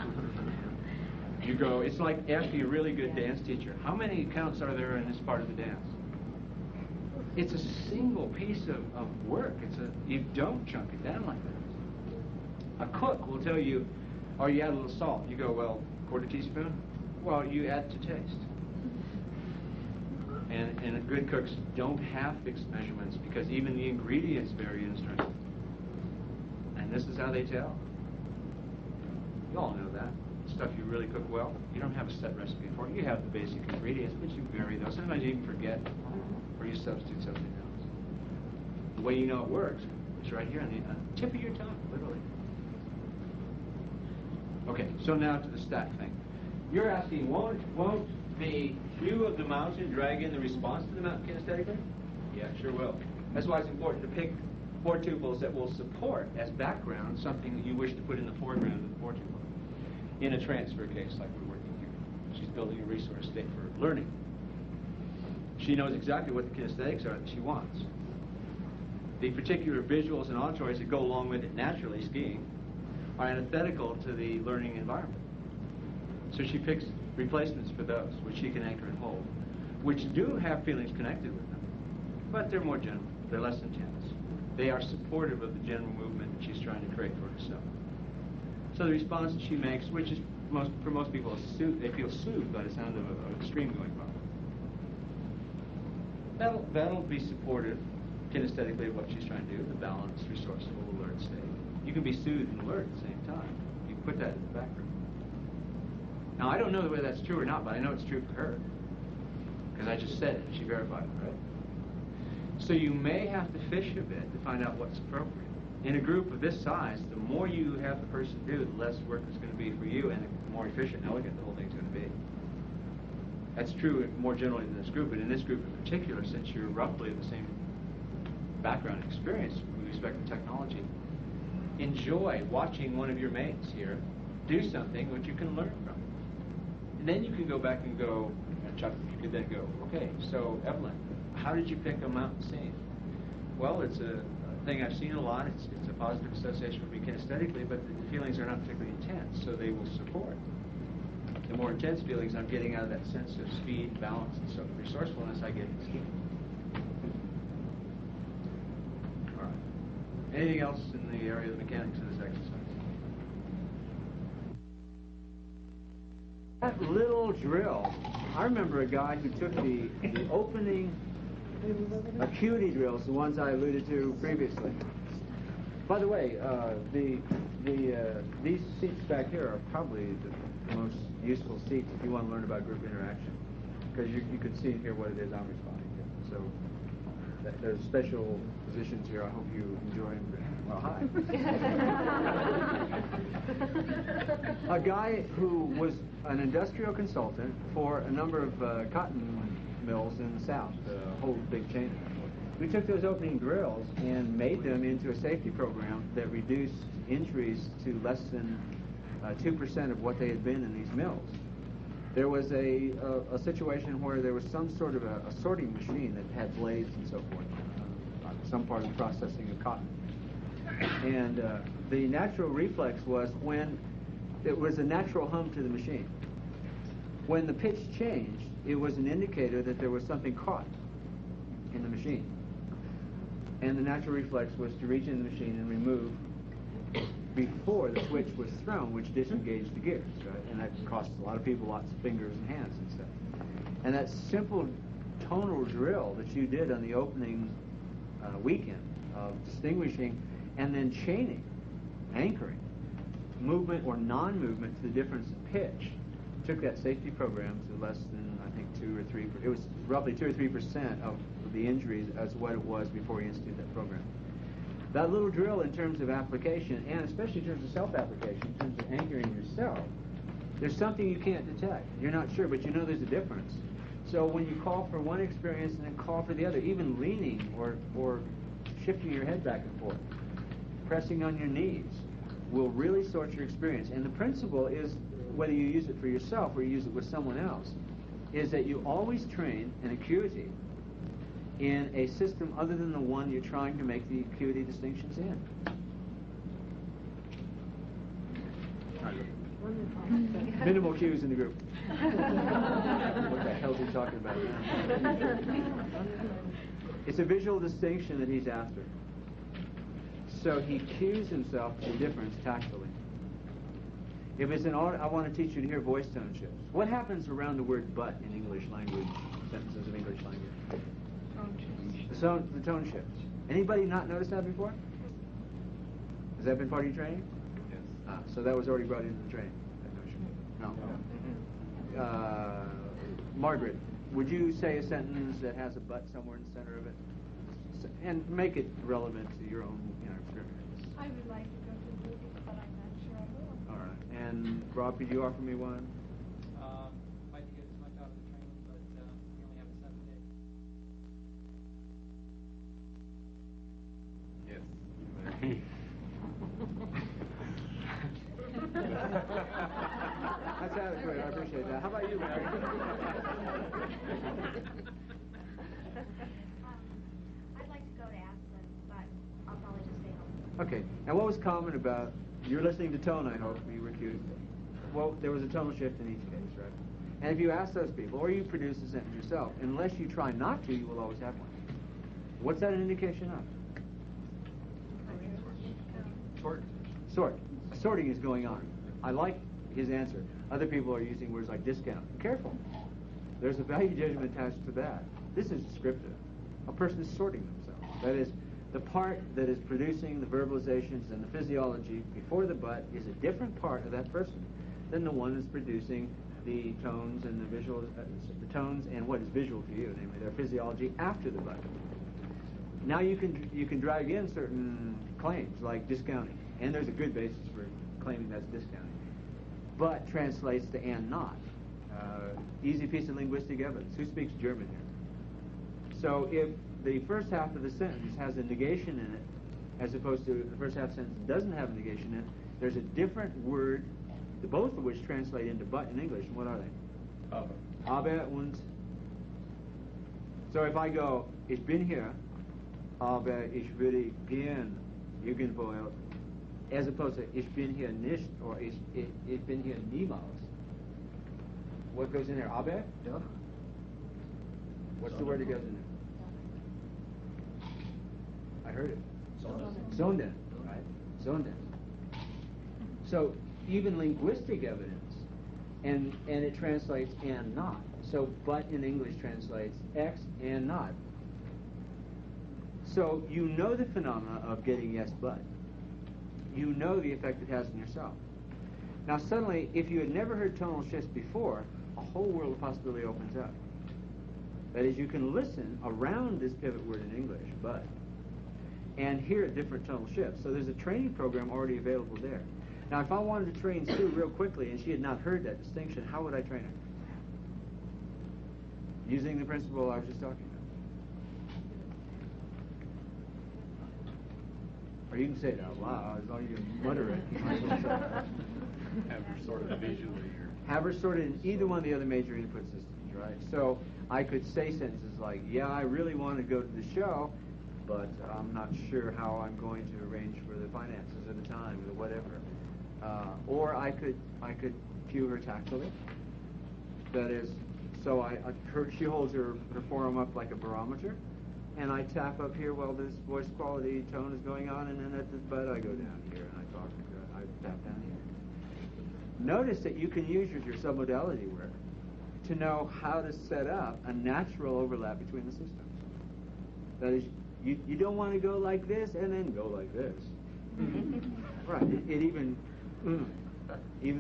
You go, it's like asking a really good dance teacher, how many counts are there in this part of the dance? It's a single piece of work. You don't chunk it down like that. A cook will tell you, oh, you add a little salt. You go, well, quarter teaspoon? Well, you add to taste. And good cooks don't have fixed measurements because even the ingredients vary in strength. And this is how they tell. You all know that. Stuff you really cook well, you don't have a set recipe for it. You have the basic ingredients, but you vary those. Sometimes you even forget, or you substitute something else. The way you know it works is right here on the tip of your tongue, literally. Okay, so now to the stat thing. You're asking, won't the view of the mountain drag in the response to the mountain kinesthetically? Yeah, sure will. That's why it's important to pick four tuples that will support as background something that you wish to put in the foreground of the four tuple. In a transfer case like we're working here. She's building a resource state for learning. She knows exactly what the kinesthetics are that she wants. The particular visuals and auditories that go along with it naturally, skiing, are antithetical to the learning environment. So she picks replacements for those, which she can anchor and hold, which do have feelings connected with them, but they're more general, they're less intense. They are supportive of the general movement that she's trying to create for herself. So the response that she makes, which is, for most people, they feel soothed by the sound of a stream going by. That'll be supportive, kinesthetically, of what she's trying to do, the balanced, resourceful, alert state. You can be soothed and alert at the same time. You can put that in the background. Now, I don't know whether that's true or not, but I know it's true for her. Because I just said it, she verified it, right? So you may have to fish a bit to find out what's appropriate. In a group of this size, the more you have the person do, the less work it's going to be for you, and the more efficient and elegant the whole thing's going to be. That's true more generally in this group, but in this group in particular, since you're roughly the same background experience with respect to technology, enjoy watching one of your mates here do something which you can learn from. And then you can go back and go, Chuck, you could then go, okay, so Evelyn, how did you pick a mountain scene? Well, it's a thing I've seen a lot. It's a positive association for me kinesthetically, but the feelings are not particularly intense, so they will support the more intense feelings I'm getting out of that sense of speed, balance, and so resourcefulness I get in skiing. All right. Anything else in the area of the mechanics of this exercise? That little drill. I remember a guy who took the opening acuity drills, the ones I alluded to previously. By the way, these seats back here are probably the most useful seats if you want to learn about group interaction, because you can see and hear what it is I'm responding to. So there's special positions here. I hope you enjoy them. Well, hi. A guy who was an industrial consultant for a number of cotton mills in the South, a whole big chain. We took those opening drills and made them into a safety program that reduced injuries to less than 2% of what they had been in these mills. There was a situation where there was some sort of a sorting machine that had blades and so forth, some part of the processing of cotton. And the natural reflex was when it was a natural hum to the machine. When the pitch changed, it was an indicator that there was something caught in the machine. And the natural reflex was to reach in the machine and remove before the switch was thrown, which disengaged the gears, right? And that cost a lot of people lots of fingers and hands and stuff. And that simple tonal drill that you did on the opening weekend of distinguishing and then chaining, anchoring, movement or non-movement to the difference in pitch, took that safety program to less than, I think, 2 or 3, it was roughly 2 or 3% of the injuries as what it was before you instituted that program. That little drill in terms of application, and especially in terms of self-application, in terms of anchoring yourself, there's something you can't detect. You're not sure, but you know there's a difference. So when you call for one experience and then call for the other, even leaning or shifting your head back and forth, pressing on your knees, will really sort your experience. And the principle is, whether you use it for yourself or you use it with someone else, is that you always train an acuity in a system other than the one you're trying to make the acuity distinctions in. Minimal cues in the group. What the hell is he talking about now? It's a visual distinction that he's after. So he cues himself to the difference tactily. If it's an I want to teach you to hear voice tone shifts. What happens around the word but in English language, sentences of English language? The tone shifts. Anybody not noticed that before? Has that been part of your training? Yes. So that was already brought into the training. No. Margaret, would you say a sentence that has a but somewhere in the center of it? And make it relevant to your own experience. I would like to go to the movies, but I'm not sure I will. All right. And Rob, could you offer me one? I'd like to get as much out of the training, but we only have 7 days. Yes. That's adequate. I appreciate that. How about you, Mary? I'd like to go to Aspen, but I'll probably just stay home. Okay. And what was common about, you're listening to tone, I hope, you were cued. Well, there was a tonal shift in each case, right? And if you ask those people, or you produce the sentence yourself, unless you try not to, you will always have one. What's that an indication of? Sorting is going on. I like his answer. Other people are using words like discount. Careful. There's a value judgment attached to that. This is descriptive. A person is sorting themselves. That is, the part that is producing the verbalizations and the physiology before the but is a different part of that person than the one that's producing the tones and the visual, the tones and what is visual to you, namely their physiology after the but. Now you can drag in certain claims like discounting, and there's a good basis for claiming that's discounting. But translates to and not. Easy piece of linguistic evidence. Who speaks German here? So if the first half of the sentence has a negation in it, as opposed to the first half sentence doesn't have a negation in it, there's a different word, both of which translate into but in English. And what are they? Aber und. So if I go, ich bin hier, aber ich würde gern irgendwo, as opposed to ich bin hier nicht or ich bin hier niemals. What goes in there? Aber? Doch. What's the word that goes in there? I heard it. Sondern. Right? Sondern. So even linguistic evidence, and it translates and not. So but in English translates X and not. So you know the phenomena of getting yes but. You know the effect it has on yourself. Now suddenly, if you had never heard tonal shifts before, a whole world of possibility opens up. That is, you can listen around this pivot word in English, but, and hear different tonal shifts. So there's a training program already available there. Now if I wanted to train Sue real quickly and she had not heard that distinction, how would I train her? Using the principle I was just talking about. Or you can say it out loud, as long as you mutter it. You might as well say it. Have her sorted visually. Have her sorted in either one of the other major input systems, right? So I could say sentences like, yeah, I really want to go to the show, but I'm not sure how I'm going to arrange for the finances or the time or whatever. Or I could cue her tactily. That is, so she holds her forearm up like a barometer, and I tap up here while this voice quality tone is going on, and then at the butt I go down here and I talk. I tap down here. Notice that you can use your submodality work to know how to set up a natural overlap between the systems. That is, you don't want to go like this and then go like this. Right. It even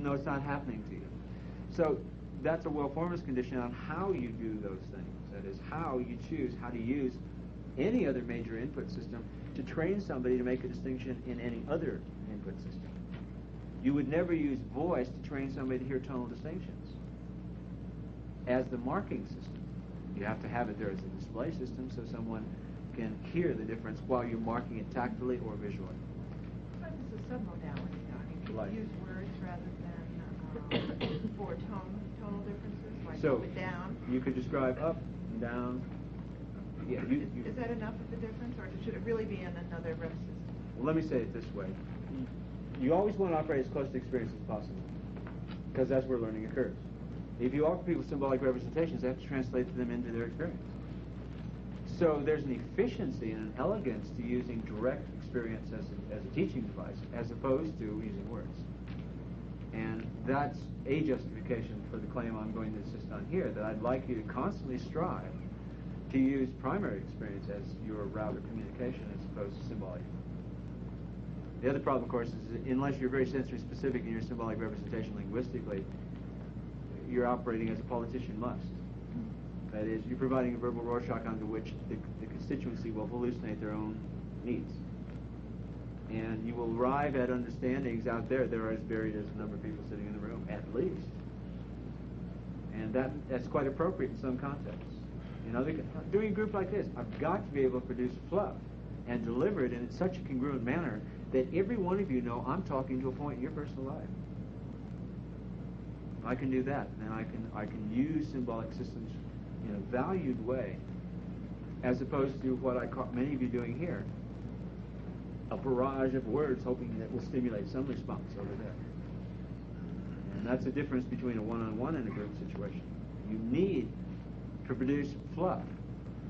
though it's not happening to you. So that's a well-formless condition on how you do those things. That is, how you choose how to use any other major input system to train somebody to make a distinction in any other input system. You would never use voice to train somebody to hear tonal distinctions as the marking system. You have to have it there as a display system so someone can hear the difference while you're marking it tactily or visually. What is the submodality, though? I mean, can Like. you use words rather than for tonal differences, like So up and down? you could describe up and down. Yeah, Is that enough of a difference, or should it really be in another rep system? Well, let me say it this way. You always want to operate as close to experience as possible, because that's where learning occurs. If you offer people symbolic representations, they have to translate them into their experience. So there's an efficiency and an elegance to using direct experience as a teaching device, as opposed to using words. And that's a justification for the claim I'm going to insist on here, that I'd like you to constantly strive to use primary experience as your route of communication as opposed to symbolic. The other problem, of course, is that unless you're very sensory specific in your symbolic representation linguistically, you're operating as a politician must. That is, you're providing a verbal Rorschach onto which the constituency will hallucinate their own needs. And you will arrive at understandings out there that are as varied as the number of people sitting in the room, at least. And that's quite appropriate in some contexts. In other, doing a group like this, I've got to be able to produce fluff and deliver it in such a congruent manner that every one of you know I'm talking to a point in your personal life. I can do that, and I can use symbolic systems in a valued way, as opposed to what I caught many of you doing here, a barrage of words hoping that will stimulate some response over there. And that's the difference between a one-on-one and a group situation. You need to produce fluff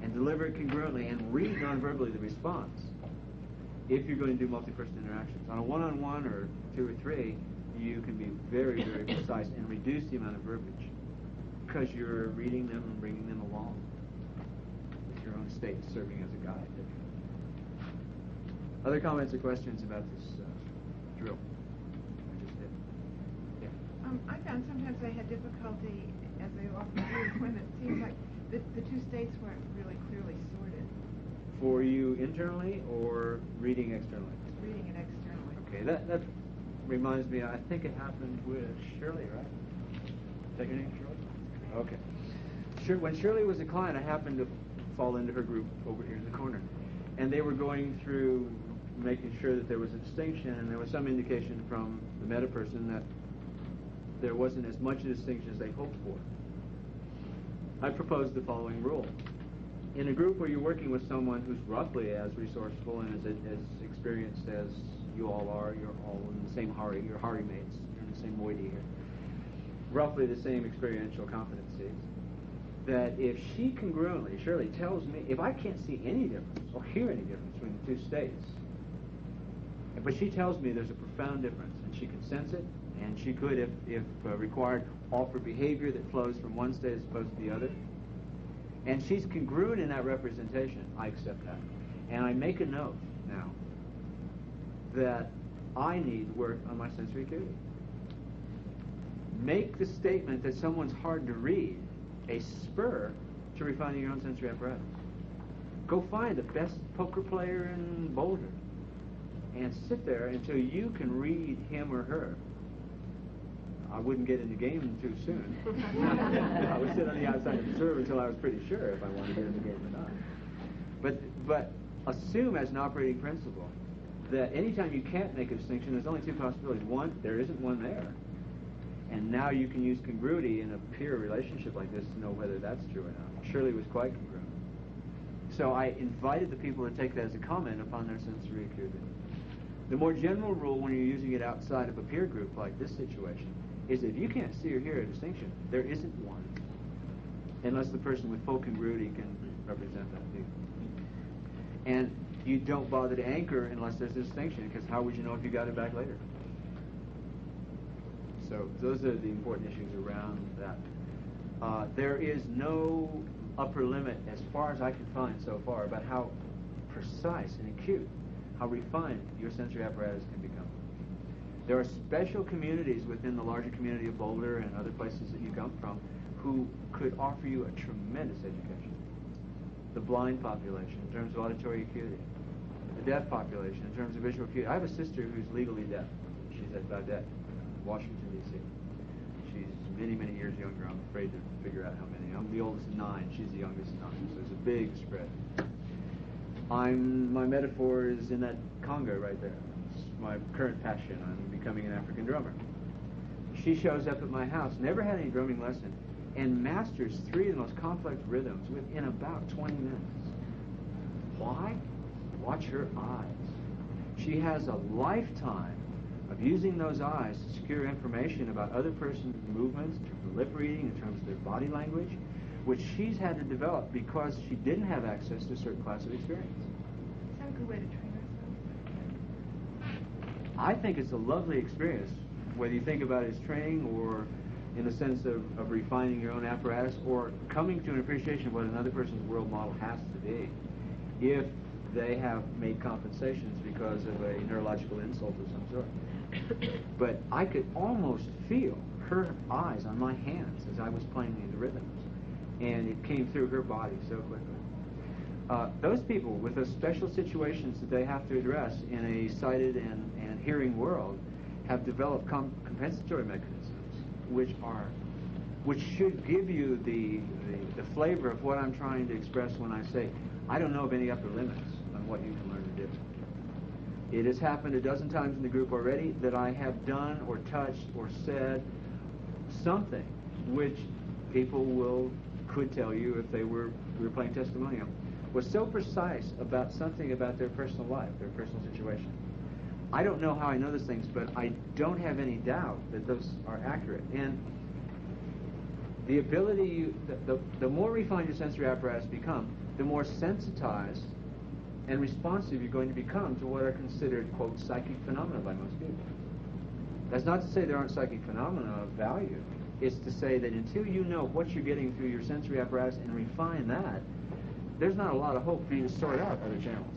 and deliver it congruently and read non-verbally the response if you're going to do multi-person interactions. On a one-on-one or two or three, you can be very, very precise and reduce the amount of verbiage because you're reading them and bringing them along with your own state serving as a guide. Other comments or questions about this drill I just did? Yeah. I found sometimes I had difficulty, as I often do, when it seems like the two states weren't really clearly sorted. For you internally or reading externally? Reading it externally. Okay, that reminds me, I think it happened with Shirley, right? Is that your name, Shirley? Okay. When Shirley was a client, I happened to fall into her group over here in the corner. And they were going through making sure that there was a distinction, and there was some indication from the meta person that there wasn't as much a distinction as they hoped for. I proposed the following rule. In a group where you're working with someone who's roughly as resourceful and as experienced as you all are, you're all in the same Hari, you're Hari mates, you're in the same moiety here, roughly the same experiential competencies, that if she congruently, Shirley, tells me, if I can't see any difference or hear any difference between the two states, but she tells me there's a profound difference, and she can sense it, and she could, if required, offer behavior that flows from one state as opposed to the other, and she's congruent in that representation, I accept that. And I make a note now that I need work on my sensory acuity. Make the statement that someone's hard to read a spur to refining your own sensory apparatus. Go find the best poker player in Boulder and sit there until you can read him or her. I wouldn't get in the game too soon. I would sit on the outside and observe until I was pretty sure if I wanted to get in the game or not. But assume as an operating principle that anytime you can't make a distinction, there's only two possibilities. One, there isn't one there. And now you can use congruity in a peer relationship like this to know whether that's true or not. Shirley was quite congruent. So I invited the people to take that as a comment upon their sensory acuity. The more general rule when you're using it outside of a peer group like this situation is that if you can't see or hear a distinction, there isn't one, unless the person with full congruity can represent that view. And you don't bother to anchor unless there's a distinction, because how would you know if you got it back later? So those are the important issues around that There is no upper limit, as far as I can find so far, about how precise and acute, how refined your sensory apparatus can become. There are special communities within the larger community of Boulder and other places that you come from who could offer you a tremendous education. The blind population in terms of auditory acuity, the deaf population in terms of visual acuity. I have a sister who's legally deaf. She's at Baudette, Washington, D.C. She's many, many years younger. I'm afraid to figure out how many. I'm the oldest of 9. She's the youngest of 9. So there's a big spread. My metaphor is in that conga right there. It's my current passion. I'm becoming an African drummer. She shows up at my house, never had any drumming lesson, and masters 3 of the most complex rhythms within about 20 minutes. Why? Watch her eyes. She has a lifetime of using those eyes to secure information about other person's movements, in terms of lip reading, in terms of their body language, which she's had to develop because she didn't have access to a certain class of experience. Is that a good way to train ourselves? I think it's a lovely experience, whether you think about it as training or in the sense of refining your own apparatus or coming to an appreciation of what another person's world model has to be if they have made compensations because of a neurological insult of some sort. But I could almost feel her eyes on my hands as I was playing these rhythms, and it came through her body so quickly. Those people with those special situations that they have to address in a sighted and hearing world have developed compensatory mechanisms which should give you the flavor of what I'm trying to express when I say I don't know of any upper limits on what you can learn to do. It has happened a dozen times in the group already that I have done or touched or said something which people could tell you if we were playing testimonial was so precise about something about their personal life, their personal situation. I don't know how I know those things, but I don't have any doubt that those are accurate. And the ability, the more refined your sensory apparatus become, the more sensitized and responsive you're going to become to what are considered, quote, psychic phenomena by most people. That's not to say there aren't psychic phenomena of value. It's to say that until you know what you're getting through your sensory apparatus and refine that, there's not a lot of hope for you to sort out other channels.